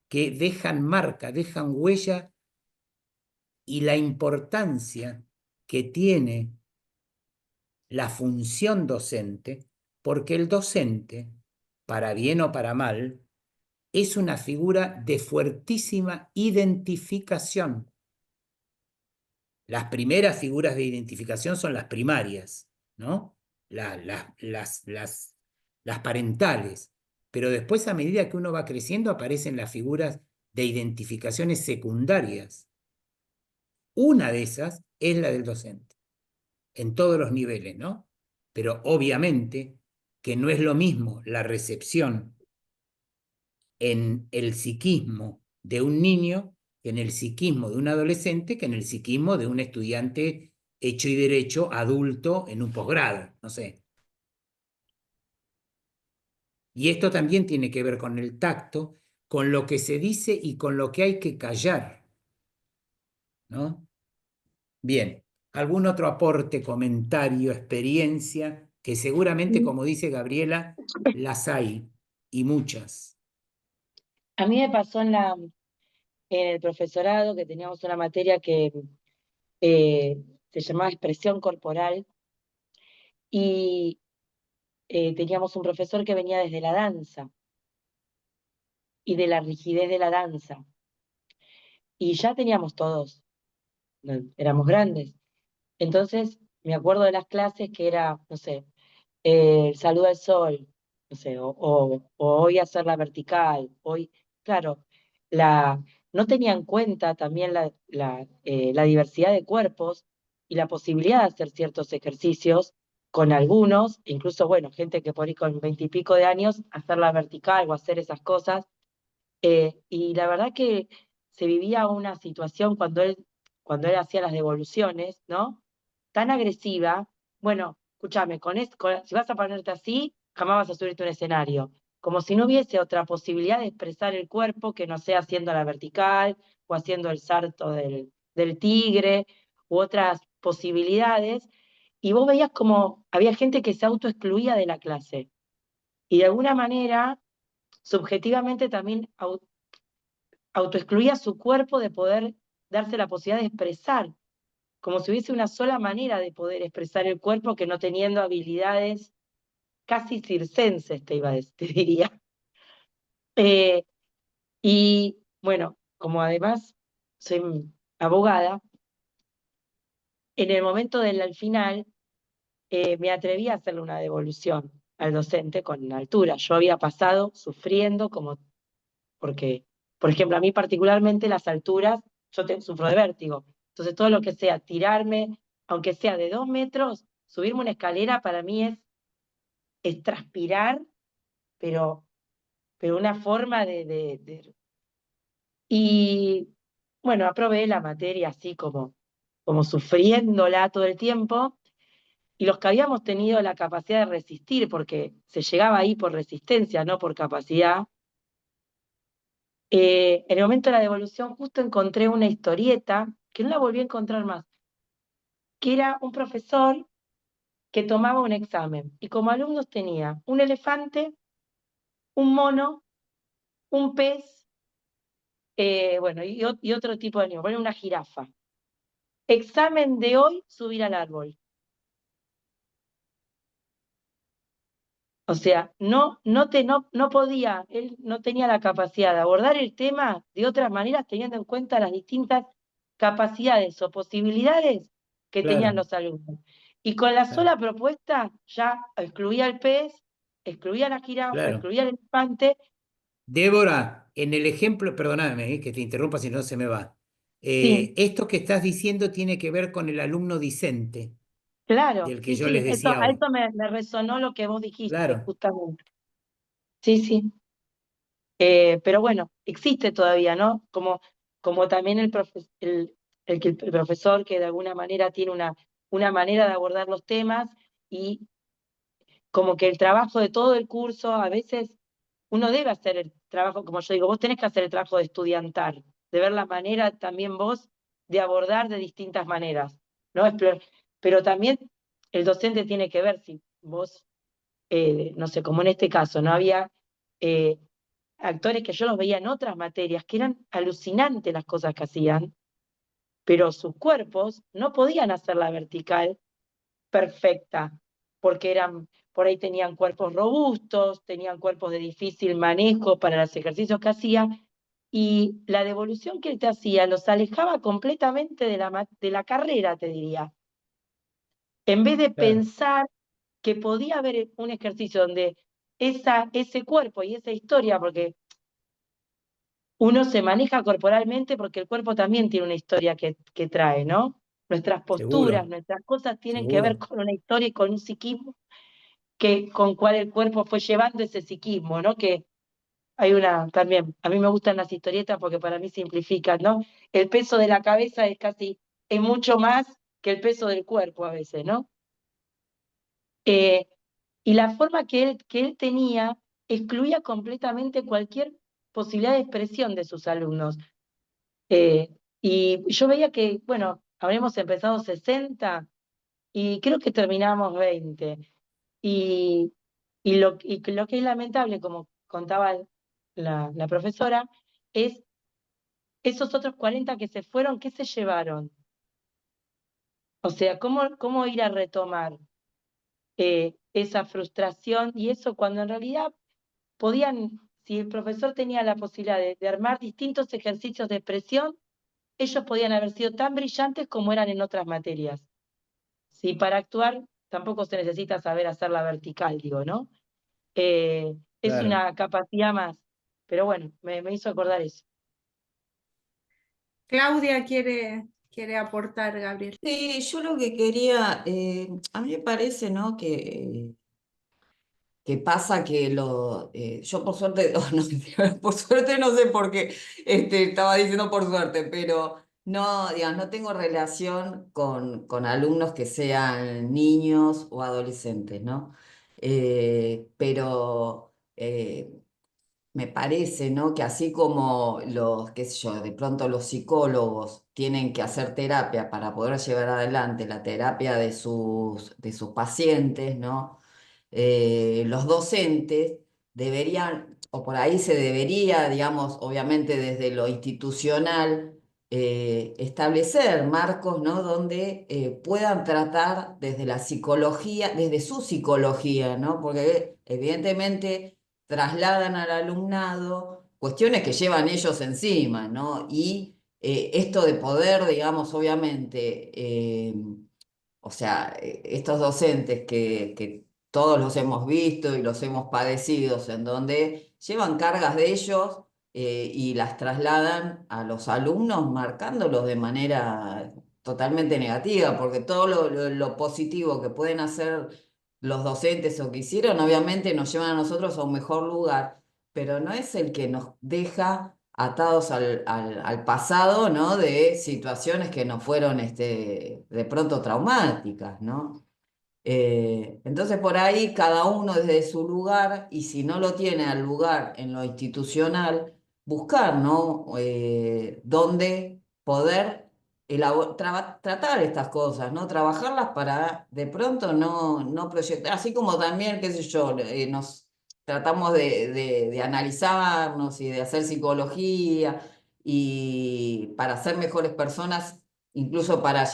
que dejan marca, dejan huella, y la importancia que tiene la función docente, porque el docente, para bien o para mal, es una figura de fuertísima identificación. Las primeras figuras de identificación son las primarias, ¿no? Las parentales. Pero después, a medida que uno va creciendo, aparecen las figuras de identificaciones secundarias. Una de esas es la del docente, en todos los niveles, ¿no? Pero obviamente que no es lo mismo la recepción en el psiquismo de un niño que en el psiquismo de un adolescente, que en el psiquismo de un estudiante hecho y derecho, adulto, en un posgrado, no sé. Y esto también tiene que ver con el tacto, con lo que se dice y con lo que hay que callar, ¿no? Bien, ¿algún otro aporte, comentario, experiencia? Que seguramente, como dice Gabriela, las hay, y muchas. A mí me pasó en el profesorado que teníamos una materia que se llamaba expresión corporal, y teníamos un profesor que venía desde la danza y de la rigidez de la danza. Y ya teníamos todos, éramos grandes. Entonces, me acuerdo de las clases que era, no sé, saludo al sol, no sé, o hoy hacer la vertical, hoy, claro, no tenía en cuenta también la diversidad de cuerpos y la posibilidad de hacer ciertos ejercicios con algunos, incluso, bueno, gente que por ahí con 20 y pico de años, hacer la vertical o hacer esas cosas. Y la verdad que se vivía una situación cuando él hacía las devoluciones, ¿no? Tan agresiva. Bueno, escúchame, si vas a ponerte así, jamás vas a subirte a un escenario. Como si no hubiese otra posibilidad de expresar el cuerpo que no sea haciendo la vertical o haciendo el salto del tigre u otras posibilidades. Y vos veías como había gente que se autoexcluía de la clase. Y de alguna manera, subjetivamente también autoexcluía su cuerpo de poder darse la posibilidad de expresar, como si hubiese una sola manera de poder expresar el cuerpo que no teniendo habilidades casi circenses, te diría. Y bueno, como además soy abogada, en el momento al final me atreví a hacerle una devolución al docente con altura. Yo había pasado sufriendo porque, por ejemplo, a mí particularmente las alturas, sufro de vértigo. Entonces todo lo que sea tirarme, aunque sea de 2 metros, subirme una escalera para mí es es transpirar, pero una forma Y bueno, aprobé la materia así como sufriéndola todo el tiempo, y los que habíamos tenido la capacidad de resistir, porque se llegaba ahí por resistencia, no por capacidad, en el momento de la devolución justo encontré una historieta, que no la volví a encontrar más, que era un profesor que tomaba un examen, y como alumnos tenía un elefante, un mono, un pez, bueno, y otro tipo de animal, bueno, una jirafa. Examen de hoy, subir al árbol. O sea, no podía, él no tenía la capacidad de abordar el tema de otras maneras, teniendo en cuenta las distintas capacidades o posibilidades que tenían Claro, los alumnos. Y con la claro, sola propuesta ya excluía el pez, excluía la jirafa, claro. excluía el elefante. Débora, en el ejemplo, perdóname, que te interrumpa si no se me va. Sí, Esto que estás diciendo tiene que ver con el alumno discente, claro, del que sí, yo sí, les eso, decía a hoy. eso me resonó lo que vos dijiste, Claro, justamente. Sí, sí. Pero bueno, existe todavía, ¿no? Como también el profesor que de alguna manera tiene una manera de abordar los temas, y como que el trabajo de todo el curso, a veces uno debe hacer el trabajo, como yo digo, vos tenés que hacer el trabajo de estudiantar, de ver la manera también vos de abordar de distintas maneras, ¿no? Pero también el docente tiene que ver si vos, no sé, como en este caso, no había... eh, actores que yo los veía en otras materias, que eran alucinantes las cosas que hacían, pero sus cuerpos no podían hacer la vertical perfecta, porque por ahí tenían cuerpos robustos, tenían cuerpos de difícil manejo para los ejercicios que hacían, y la devolución que él te hacía los alejaba completamente de la carrera, te diría. En vez de claro. pensar que podía haber un ejercicio donde ese cuerpo y esa historia, porque uno se maneja corporalmente porque el cuerpo también tiene una historia que trae, ¿no? Nuestras posturas, Seguro, nuestras cosas tienen que ver seguro. con una historia y con un psiquismo con cual el cuerpo fue llevando ese psiquismo, ¿no? Que hay también, a mí me gustan las historietas porque para mí simplifican, ¿no? El peso de la cabeza es mucho más que el peso del cuerpo a veces, ¿no? Eh, y la forma que él tenía excluía completamente cualquier posibilidad de expresión de sus alumnos. Y yo veía que, bueno, habremos empezado 60 y creo que terminamos 20. Y, y lo que es lamentable, como contaba la profesora, es esos otros 40 que se fueron, ¿qué se llevaron? O sea, ¿cómo ir a retomar esa frustración y eso cuando en realidad podían, si el profesor tenía la posibilidad de armar distintos ejercicios de expresión, ellos podían haber sido tan brillantes como eran en otras materias? Sí, para actuar tampoco se necesita saber hacer la vertical, digo, ¿no? Es Claro. una capacidad más, pero bueno, me hizo acordar eso. Claudia quiere aportar, Gabriel. Sí, yo lo que quería, a mí me parece, ¿no? Que pasa que yo por suerte, no, por suerte no sé por qué estaba diciendo por suerte, pero no, digamos, no tengo relación con alumnos que sean niños o adolescentes, ¿no? Pero me parece, ¿no? Que así como qué sé yo, de pronto los psicólogos tienen que hacer terapia para poder llevar adelante la terapia de sus pacientes, ¿no? Los docentes deberían, o por ahí se debería, digamos, obviamente desde lo institucional, establecer marcos, ¿no? Donde puedan tratar desde la psicología, desde su psicología, ¿no? Porque evidentemente trasladan al alumnado cuestiones que llevan ellos encima, ¿no? Y esto de poder, digamos, obviamente, o sea, estos docentes que todos los hemos visto y los hemos padecido, en donde llevan cargas de ellos y las trasladan a los alumnos marcándolos de manera totalmente negativa, porque todo lo positivo que pueden hacer los docentes o que hicieron, obviamente nos llevan a nosotros a un mejor lugar, pero no es el que nos deja atados al pasado, ¿no? De situaciones que nos fueron de pronto traumáticas, ¿no? Entonces por ahí cada uno desde su lugar, y si no lo tiene al lugar en lo institucional, buscar, ¿no? Dónde poder tratar estas cosas, ¿no? Trabajarlas para de pronto no proyectar, así como también, qué sé yo, nos tratamos de analizarnos y de hacer psicología y para ser mejores personas incluso para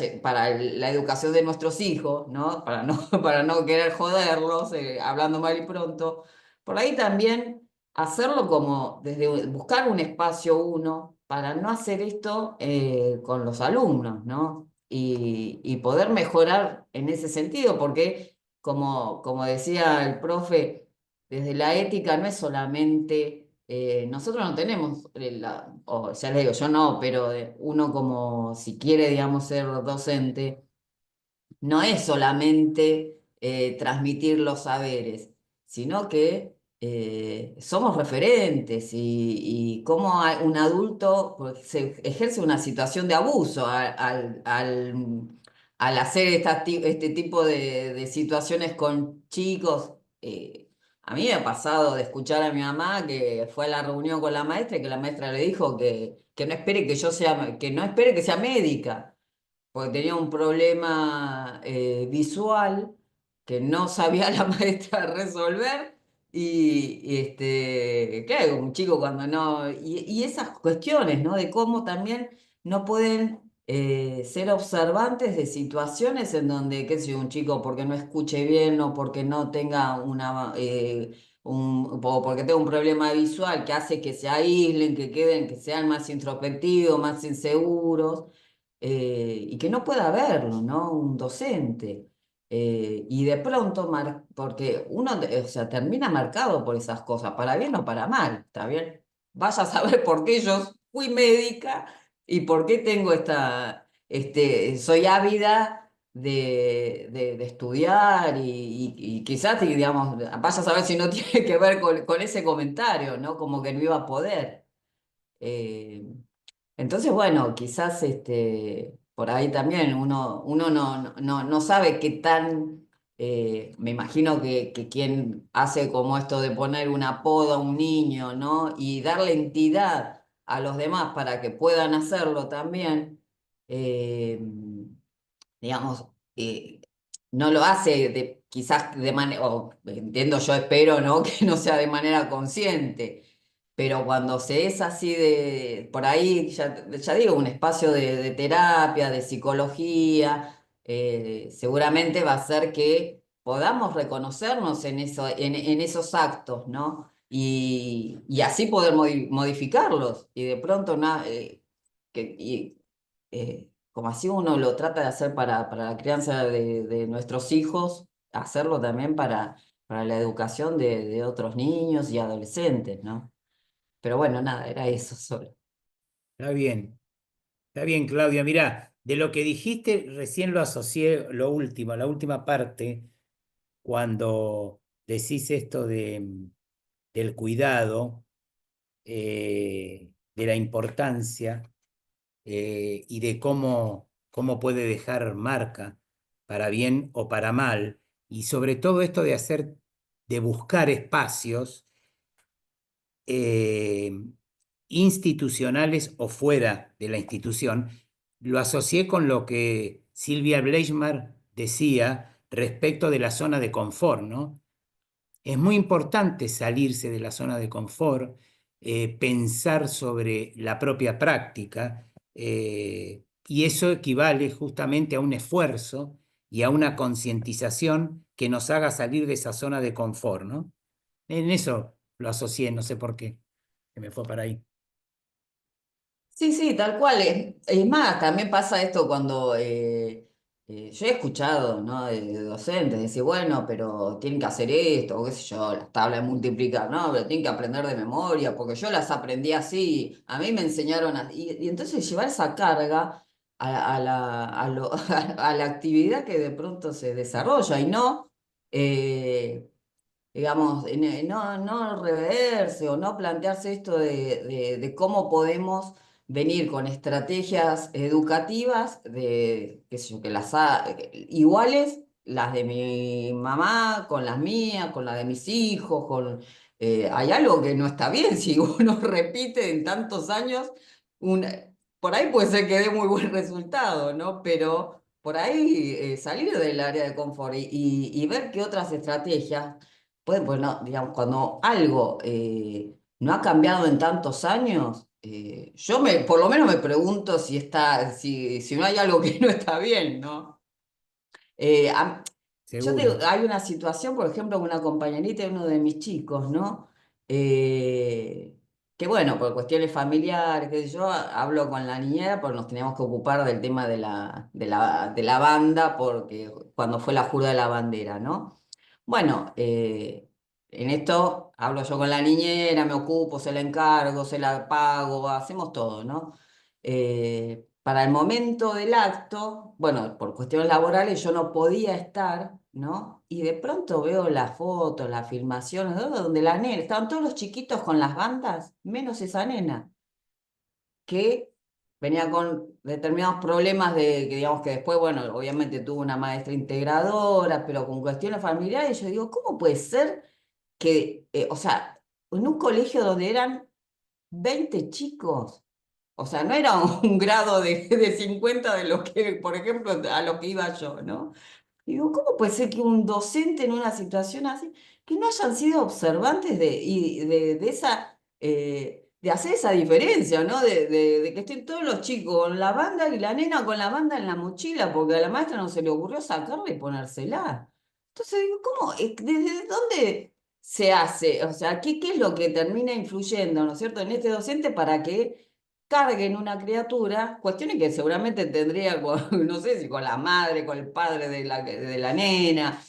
la educación de nuestros hijos, ¿no? Para no querer joderlos, hablando mal y pronto, por ahí también hacerlo como desde buscar un espacio uno para no hacer esto con los alumnos, ¿no? Y poder mejorar en ese sentido, porque como decía el profe, desde la ética no es solamente nosotros no tenemos, o ya les digo, yo no, pero uno como si quiere, digamos, ser docente, no es solamente transmitir los saberes, sino que somos referentes y cómo un adulto pues, se ejerce una situación de abuso al hacer este tipo de situaciones con chicos. A mí me ha pasado de escuchar a mi mamá que fue a la reunión con la maestra y que la maestra le dijo que no espere que no espere que sea médica porque tenía un problema visual que no sabía la maestra resolver claro, un chico cuando no, y esas cuestiones, ¿no? De cómo también no pueden ser observantes de situaciones en donde, qué sé yo, un chico porque no escuche bien o porque no tenga o porque tenga un problema visual que hace que se aíslen, que queden, que sean más introspectivos, más inseguros y que no pueda verlo, ¿no? Un docente. Y de pronto, porque uno, o sea, termina marcado por esas cosas, para bien o para mal, ¿está bien? Vaya a saber por qué yo fui médica y por qué tengo soy ávida de estudiar y quizás, digamos, vaya a saber si no tiene que ver con ese comentario, ¿no? Como que no iba a poder. Eh, entonces, bueno, quizás por ahí también uno no sabe qué tan, me imagino que quien hace como esto de poner un apodo a un niño, ¿no? Y darle entidad a los demás para que puedan hacerlo también, eh, digamos, no lo hace quizás de manera, o entiendo yo, espero, ¿no? Que no sea de manera consciente. Pero cuando se es así por ahí, ya digo, un espacio de terapia, de psicología, seguramente va a hacer que podamos reconocernos en esos actos, ¿no? Y así poder modificarlos. Y de pronto, como así uno lo trata de hacer para la crianza de nuestros hijos, hacerlo también para la educación de otros niños y adolescentes, ¿no? Pero bueno, nada, era eso solo. Está bien, Claudia. Mirá, de lo que dijiste, recién lo asocié lo último, la última parte, cuando decís esto del cuidado, de la importancia y de cómo puede dejar marca para bien o para mal, y sobre todo esto de buscar espacios institucionales o fuera de la institución, lo asocié con lo que Silvia Bleichmar decía respecto de la zona de confort, ¿no? Es muy importante salirse de la zona de confort, pensar sobre la propia práctica, y eso equivale justamente a un esfuerzo y a una concientización que nos haga salir de esa zona de confort, ¿no? En eso lo asocié, no sé por qué, que me fue para ahí. Sí, sí, tal cual. Es más, también pasa esto cuando yo he escuchado, ¿no? De docentes decir, bueno, pero tienen que hacer esto, o qué sé yo, las tablas de multiplicar, no, pero tienen que aprender de memoria, porque yo las aprendí así, a mí me enseñaron así. Y entonces llevar esa carga a la actividad que de pronto se desarrolla y no digamos, no reverse o no plantearse esto de cómo podemos venir con estrategias educativas qué sé yo, iguales, las de mi mamá, con las mías, con las de mis hijos, hay algo que no está bien si uno repite en tantos años, un, por ahí puede ser que dé muy buen resultado, ¿no? Pero por ahí salir del área de confort y ver qué otras estrategias pues no, digamos, cuando algo no ha cambiado en tantos años, por lo menos me pregunto si no hay algo que no está bien, ¿no? Eh, a- Seguro. hay una situación, por ejemplo, con una compañerita de uno de mis chicos, ¿no? Eh, que bueno, por cuestiones familiares, qué sé yo, hablo con la niñera porque nos teníamos que ocupar del tema de la banda, porque cuando fue la jura de la bandera, ¿no? Bueno, en esto hablo yo con la niñera, me ocupo, se la encargo, se la pago, hacemos todo, ¿no? Para el momento del acto, bueno, por cuestiones laborales yo no podía estar, ¿no? Y de pronto veo las fotos, las filmaciones, ¿no? Donde la nena, estaban todos los chiquitos con las bandas, menos esa nena, que venía con determinados problemas que digamos que después, bueno, obviamente tuvo una maestra integradora, pero con cuestiones familiares, yo digo, ¿cómo puede ser que, o sea, en un colegio donde eran 20 chicos, o sea, no era un grado de 50 de lo que, por ejemplo, a lo que iba yo, ¿no? Digo, ¿cómo puede ser que un docente en una situación así, que no hayan sido observantes de hacer esa diferencia, ¿no? De que estén todos los chicos con la banda y la nena con la banda en la mochila, porque a la maestra no se le ocurrió sacarla y ponérsela. Entonces digo, ¿cómo? ¿Desde dónde se hace? O sea, ¿qué es lo que termina influyendo, ¿no es cierto?, en este docente para que carguen una criatura, cuestiones que seguramente tendría, no sé si con la madre, con el padre de la nena,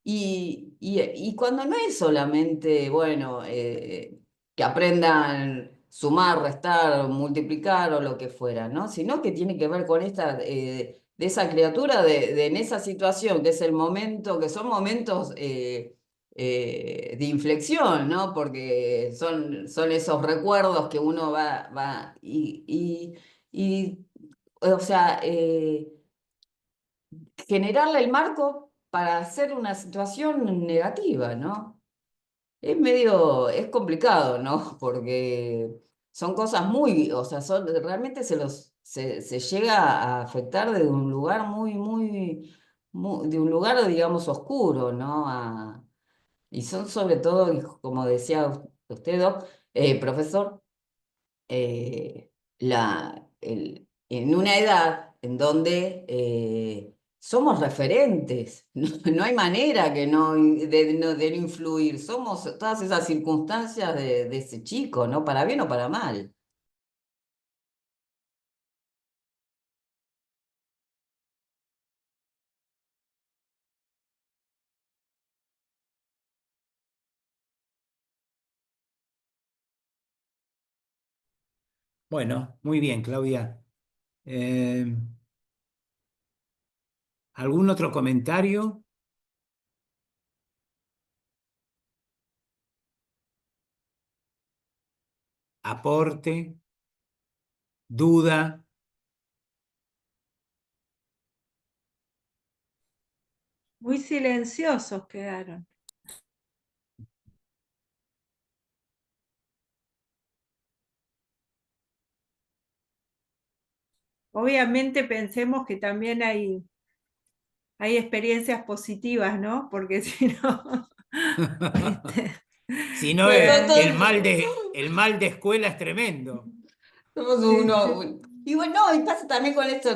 y cuando no es solamente, bueno, que aprendan sumar, restar, multiplicar o lo que fuera, ¿no? Sino que tiene que ver con de esa criatura en esa situación, que es el momento, que son momentos de inflexión, ¿no? Porque son esos recuerdos que uno va o sea, generarle el marco para hacer una situación negativa, ¿no? Es complicado, ¿no? Porque son cosas o sea, realmente se llega a afectar desde un lugar de un lugar, digamos, oscuro, ¿no? Y son sobre todo, como decía usted, Doc, profesor, eh, en una edad en donde somos referentes, no hay manera de no influir, somos todas esas circunstancias de ese chico, ¿no? Para bien o para mal. Bueno, muy bien, Claudia. Eh, ¿Algún otro comentario? ¿Aporte? ¿Duda? Muy silenciosos quedaron. Obviamente pensemos que también hay experiencias positivas, ¿no? Porque si no, Si no, quedan. el mal de escuela es tremendo. Somos Sí. y bueno, y pasa también con esto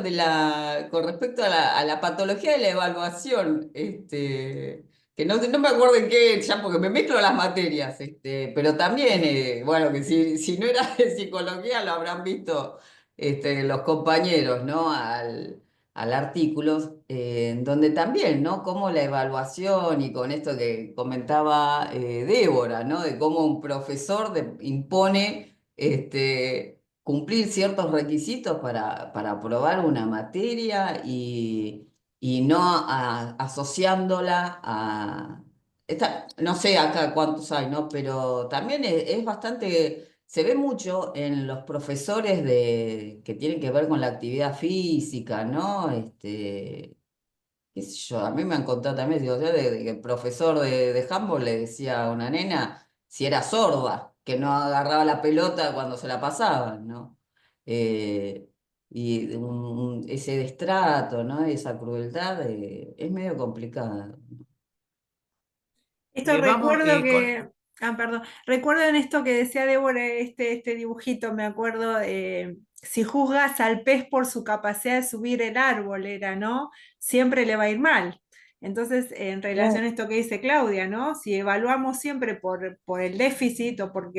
con respecto a la patología de la evaluación, que no me acuerdo en qué, ya porque me mezclo las materias, pero también, bueno, que si no era de psicología lo habrán visto los compañeros, ¿no? Al artículo, en donde también, ¿no? Como la evaluación y con esto que comentaba Débora, ¿no? De cómo un profesor impone, cumplir ciertos requisitos para aprobar una materia y y no asociándola no sé acá cuántos hay, ¿no? Pero también es bastante, se ve mucho en los profesores que tienen que ver con la actividad física, ¿no? Qué sé yo, a mí me han contado también, digo, de que el profesor de handball le decía a una nena si era sorda, que no agarraba la pelota cuando se la pasaban, ¿no? Eh, y ese destrato, ¿no? Esa crueldad es medio complicada. Esto Vamos recuerdo con... que, perdón, recuerdo en esto que decía Débora, este dibujito, me acuerdo, si juzgas al pez por su capacidad de subir el árbol, era, ¿no? Siempre le va a ir mal. Entonces, en relación a esto que dice Claudia, ¿no? Si evaluamos siempre por el déficit o por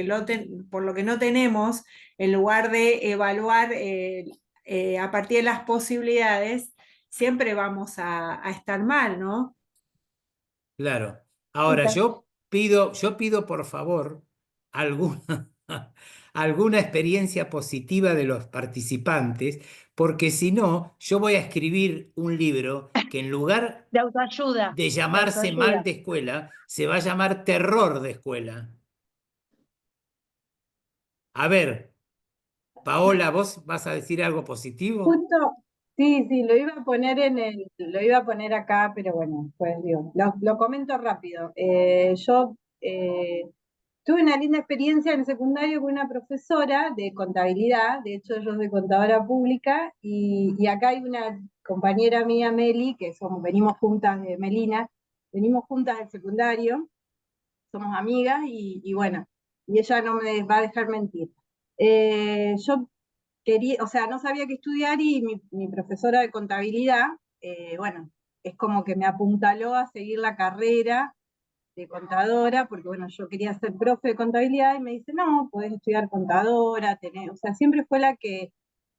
lo que no tenemos, en lugar de evaluar a partir de las posibilidades, siempre vamos a estar mal, ¿no? Claro. Ahora, yo pido por favor alguna, alguna experiencia positiva de los participantes, porque si no, yo voy a escribir un libro que en lugar De autoayuda, de de llamarse autoayuda. Mal de Escuela, se va a llamar Terror de Escuela. A ver, Paola, ¿vos vas a decir algo positivo? Justo, sí, lo iba a poner lo iba a poner acá, pero bueno, pues digo, lo comento rápido. Yo tuve una linda experiencia en el secundario con una profesora de contabilidad, de hecho yo soy contadora pública, y acá hay una compañera mía, Meli, que venimos juntas de Melina, venimos juntas del secundario, somos amigas y bueno, y ella no me va a dejar mentir. Yo quería, o sea, no sabía qué estudiar y mi profesora de contabilidad, bueno, es como que me apuntaló a seguir la carrera de contadora, porque bueno, yo quería ser profe de contabilidad y me dice, no, podés estudiar contadora, o sea, siempre fue la que,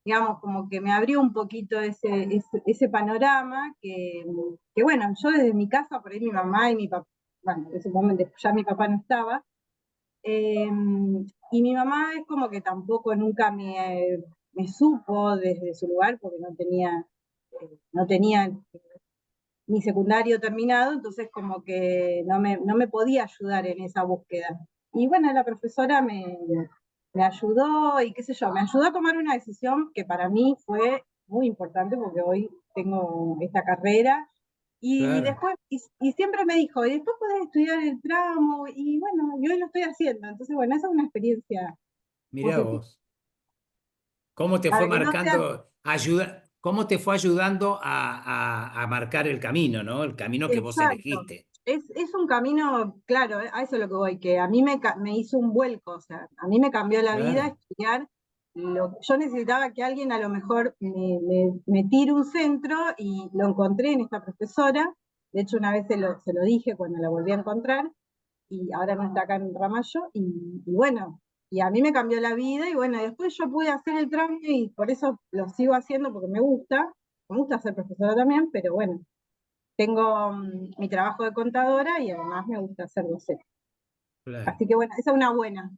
digamos, como que me abrió un poquito ese panorama que bueno, yo desde mi casa, por ahí mi mamá y mi papá, bueno, en ese momento ya mi papá no estaba, y mi mamá es como que tampoco nunca me supo desde su lugar, porque no tenía mi secundario terminado, entonces como que no me podía ayudar en esa búsqueda. Y bueno, la profesora me ayudó y qué sé yo, me ayudó a tomar una decisión que para mí fue muy importante porque hoy tengo esta carrera y Claro, después, y siempre me dijo, y después podés estudiar el tramo, y bueno, y hoy lo estoy haciendo. Entonces, bueno, esa es una experiencia mirá positiva. vos. ¿Cómo te fue Para que no sea, marcando, cómo te fue ayudando a marcar el camino, ¿no? El camino que vos exacto. elegiste. Es un camino, claro, a eso es lo que voy, que a mí me hizo un vuelco, o sea, a mí me cambió la vida Claro, estudiar. Yo necesitaba que alguien a lo mejor me tire un centro y lo encontré en esta profesora. De hecho, una vez se lo dije cuando la volví a encontrar, y ahora no está acá en Ramallo, y bueno, y a mí me cambió la vida, y bueno, después yo pude hacer el trámite y por eso lo sigo haciendo porque me gusta ser profesora también, pero bueno, tengo mi trabajo de contadora y además me gusta ser docente. claro. Así que bueno, esa es una buena.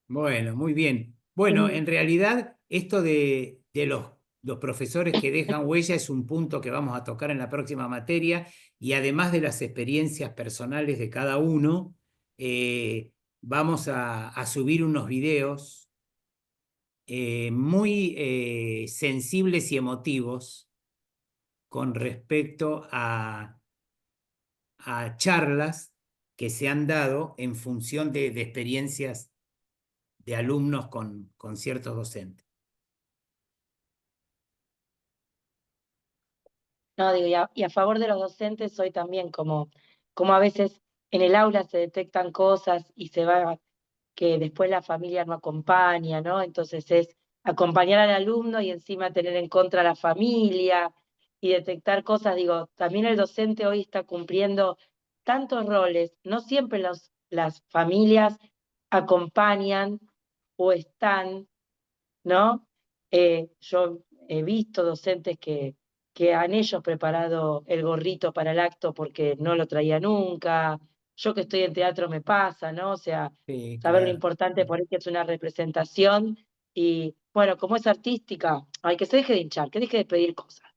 Bueno, muy bien. Bueno, Mm. en realidad, esto de los profesores que dejan huella es un punto que vamos a tocar en la próxima materia y además de las experiencias personales de cada uno, vamos a subir unos videos muy sensibles y emotivos con respecto a charlas que se han dado en función de experiencias de alumnos con ciertos docentes. No, digo, y a favor de los docentes soy también como a veces en el aula se detectan cosas y se va que después la familia no acompaña, ¿no? Entonces es acompañar al alumno y encima tener en contra a la familia y detectar cosas. Digo, también el docente hoy está cumpliendo tantos roles, no siempre las familias acompañan o están, ¿no? Yo he visto docentes que han ellos preparado el gorrito para el acto porque no lo traía nunca. Yo que estoy en teatro me pasa, ¿no? O sea, Sí, saber lo claro. importante por ahí que es una representación y, bueno, como es artística, hay que se deje de hinchar, que deje de pedir cosas.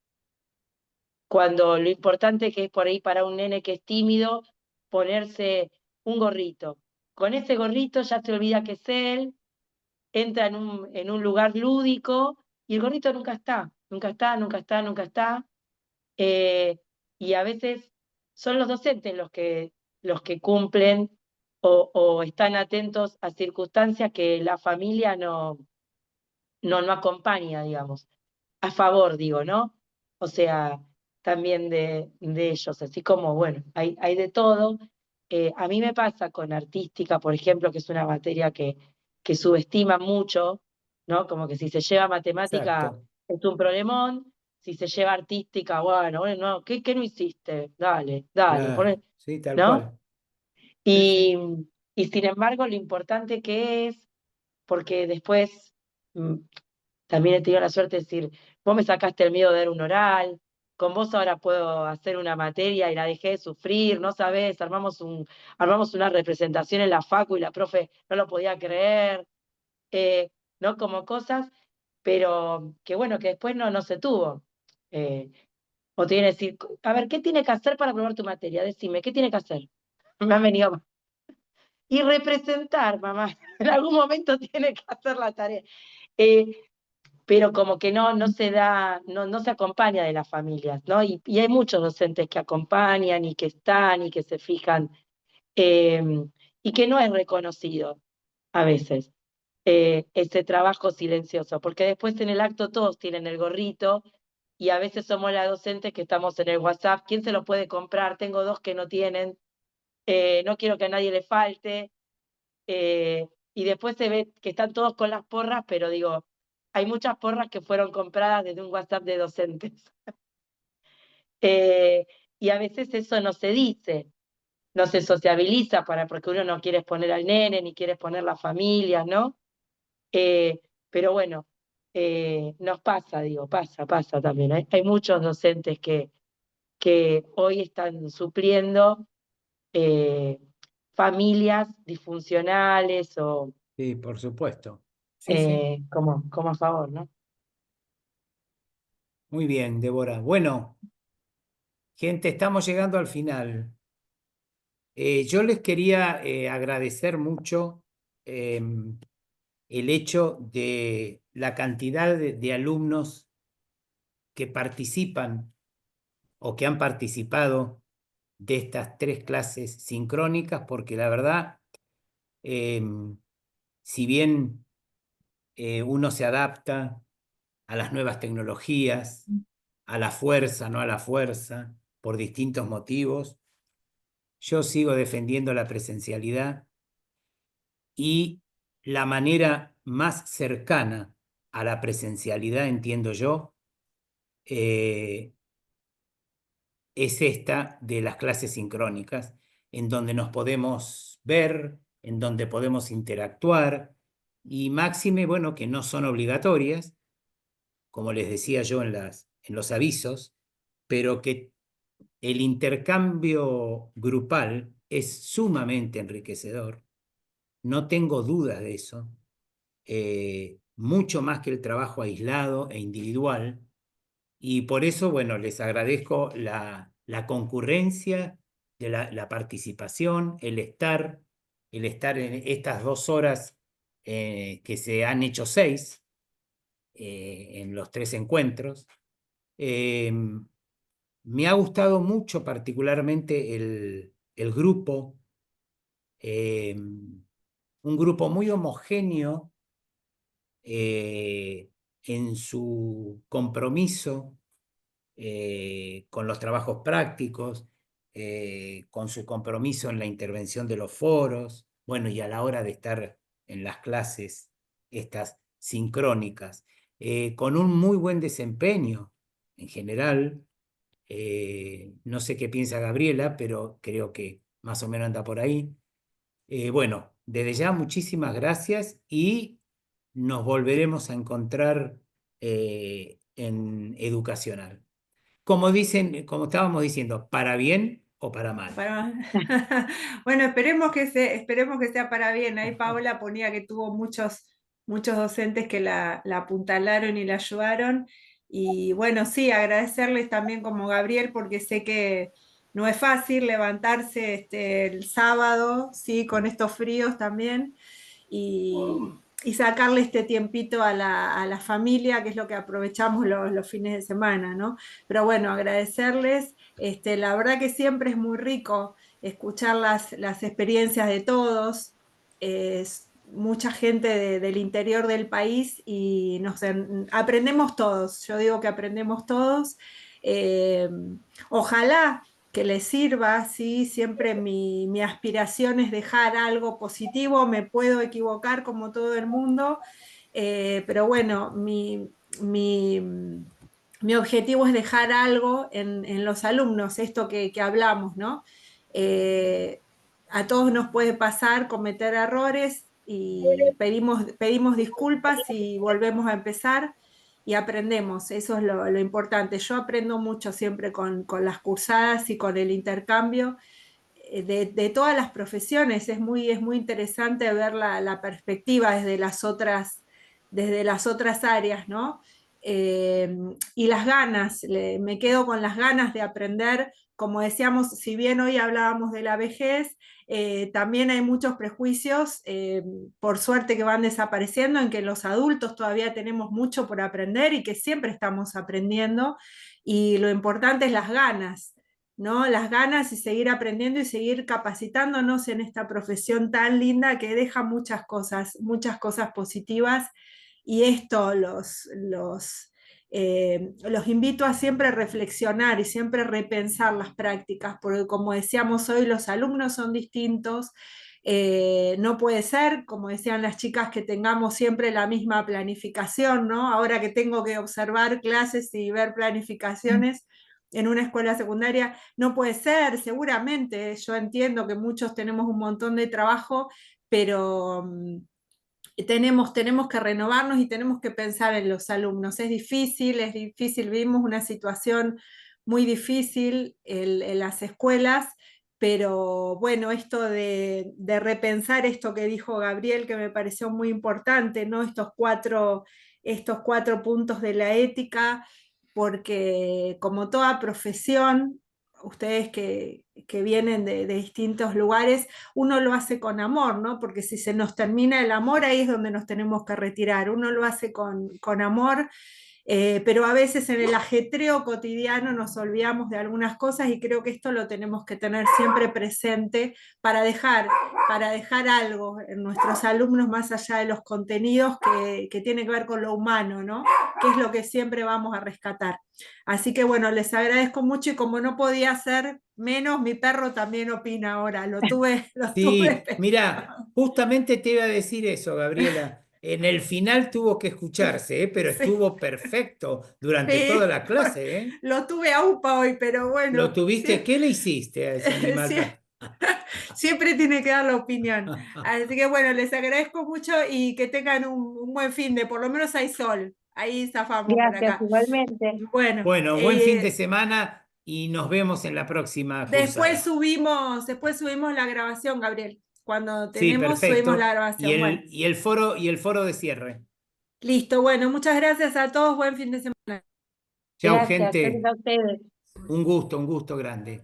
cuando lo importante que es por ahí para un nene que es tímido, ponerse un gorrito. Con ese gorrito ya se olvida que es él, entra en un lugar lúdico y el gorrito nunca está, nunca está, nunca está, nunca está. Y a veces son los docentes los que cumplen o están atentos a circunstancias que la familia no acompaña, digamos. A favor, digo, ¿no? O sea, también de ellos, así como, bueno, hay de todo. A mí me pasa con artística, por ejemplo, que es una materia que subestima mucho, ¿no? Como que si se lleva matemática Exacto. es un problemón, si se lleva artística, bueno, no, ¿qué no hiciste? Dale, Claro, sí, tal ¿no? cual. Sí, sí. Y sin embargo, lo importante que es, porque después también he tenido la suerte de decir, vos me sacaste el miedo de dar un oral, con vos ahora puedo hacer una materia y la dejé de sufrir, no sabés, armamos una representación en la facu y la profe no lo podía creer, ¿no? Como cosas, pero que bueno, que después no se tuvo. Eh, o te viene a decir, a ver, ¿qué tiene que hacer para aprobar tu materia? Decime, ¿qué tiene que hacer? Me han venido. Y representar, mamá, en algún momento tiene que hacer la tarea. Eh, pero como que no se da, no se acompaña de las familias, ¿no? Y hay muchos docentes que acompañan y que están y que se fijan, y que no es reconocido a veces ese trabajo silencioso, porque después en el acto todos tienen el gorrito y a veces somos las docentes que estamos en el WhatsApp, ¿quién se lo puede comprar? Tengo 2 que no tienen, no quiero que a nadie le falte, y después se ve que están todos con las porras, pero digo, hay muchas porras que fueron compradas desde un WhatsApp de docentes. Y a veces eso no se dice, no se sociabiliza porque uno no quiere exponer al nene, ni quiere exponer las familias, ¿no? Pero bueno, nos pasa, digo, pasa también. Hay muchos docentes que hoy están supliendo familias disfuncionales o Sí, por supuesto. Sí, sí. como a favor, ¿no? Muy bien, Débora. Bueno, gente, estamos llegando al final. Yo les quería agradecer mucho el hecho de la cantidad de alumnos que participan o que han participado de estas 3 clases sincrónicas, porque la verdad, si bien uno se adapta a las nuevas tecnologías, a la fuerza, no a la fuerza, por distintos motivos, yo sigo defendiendo la presencialidad y la manera más cercana a la presencialidad, entiendo yo, es esta de las clases sincrónicas, en donde nos podemos ver, en donde podemos interactuar, y máxime, bueno, que no son obligatorias, como les decía yo en los avisos, pero que el intercambio grupal es sumamente enriquecedor. No tengo dudas de eso. Mucho más que el trabajo aislado e individual. Y por eso, bueno, les agradezco la concurrencia, de la participación, el estar en estas 2 horas que se han hecho 6 en los 3 encuentros. Me ha gustado mucho particularmente el grupo, un grupo muy homogéneo en su compromiso con los trabajos prácticos, con su compromiso en la intervención de los foros, bueno, y a la hora de estar en las clases estas sincrónicas, con un muy buen desempeño en general. No sé qué piensa Gabriela, pero creo que más o menos anda por ahí. Bueno, desde ya muchísimas gracias y nos volveremos a encontrar en Educacional. Como estábamos diciendo, para bien o para mal. Bueno, esperemos que sea para bien. Ahí Paola ponía que tuvo muchos docentes que la apuntalaron y la ayudaron. Y bueno, sí, agradecerles también como Gabriel, porque sé que no es fácil levantarse el sábado, sí, con estos fríos también, y sacarle este tiempito a la familia, que es lo que aprovechamos los fines de semana, ¿no? Pero bueno, agradecerles, la verdad que siempre es muy rico escuchar las experiencias de todos, mucha gente del interior del país y aprendemos todos, yo digo que aprendemos todos. Eh, Ojalá que les sirva, ¿sí? Siempre mi aspiración es dejar algo positivo, me puedo equivocar como todo el mundo, pero bueno, mi objetivo es dejar algo en los alumnos, esto que hablamos, ¿no? A todos nos puede pasar cometer errores y pedimos disculpas y volvemos a empezar y aprendemos, eso es lo importante. Yo aprendo mucho siempre con las cursadas y con el intercambio de todas las profesiones. Es muy interesante ver la perspectiva desde las otras áreas, ¿no? Y las ganas, me quedo con las ganas de aprender. Como decíamos, si bien hoy hablábamos de la vejez, también hay muchos prejuicios, por suerte que van desapareciendo, en que los adultos todavía tenemos mucho por aprender y que siempre estamos aprendiendo, y lo importante es las ganas, ¿no? Las ganas y seguir aprendiendo y seguir capacitándonos en esta profesión tan linda que deja muchas cosas positivas. Y esto los invito a siempre reflexionar y siempre repensar las prácticas, porque como decíamos hoy, los alumnos son distintos. No puede ser, como decían las chicas, que tengamos siempre la misma planificación, ¿no? Ahora que tengo que observar clases y ver planificaciones en una escuela secundaria, no puede ser, seguramente. Yo entiendo que muchos tenemos un montón de trabajo, pero tenemos que renovarnos y tenemos que pensar en los alumnos. Es difícil, vivimos una situación muy difícil en las escuelas, pero bueno, esto de repensar esto que dijo Gabriel, que me pareció muy importante, ¿no? Estos cuatro puntos de la ética, porque como toda profesión, ustedes que vienen de distintos lugares, uno lo hace con amor, ¿no? Porque si se nos termina el amor, ahí es donde nos tenemos que retirar. Uno lo hace con amor, pero a veces en el ajetreo cotidiano nos olvidamos de algunas cosas, y creo que esto lo tenemos que tener siempre presente para dejar algo en nuestros alumnos más allá de los contenidos, que tiene que ver con lo humano, ¿no? Que es lo que siempre vamos a rescatar. Así que bueno, les agradezco mucho, y como no podía ser menos, mi perro también opina ahora. Lo tuve Sí, mira, justamente te iba a decir eso, Gabriela. En el final tuvo que escucharse, pero Sí. estuvo perfecto durante Sí, toda la clase, ¿eh? lo tuve a UPA hoy, pero bueno. ¿Lo tuviste? Sí. ¿Qué le hiciste a ese animal? Siempre tiene que dar la opinión. Así que bueno, les agradezco mucho y que tengan un buen fin de, por lo menos hay sol. Ahí zafamos por Gracias, acá. igualmente. Bueno, Buen fin de semana y nos vemos en la próxima después cursada. subimos la grabación, Gabriel. Cuando Sí, tenemos, subimos la perfecto. grabación. Bueno, Y el foro de cierre. listo. Bueno, muchas gracias a todos. Buen fin de semana. Chau, Gracias, gente. gracias a ustedes. Un gusto grande.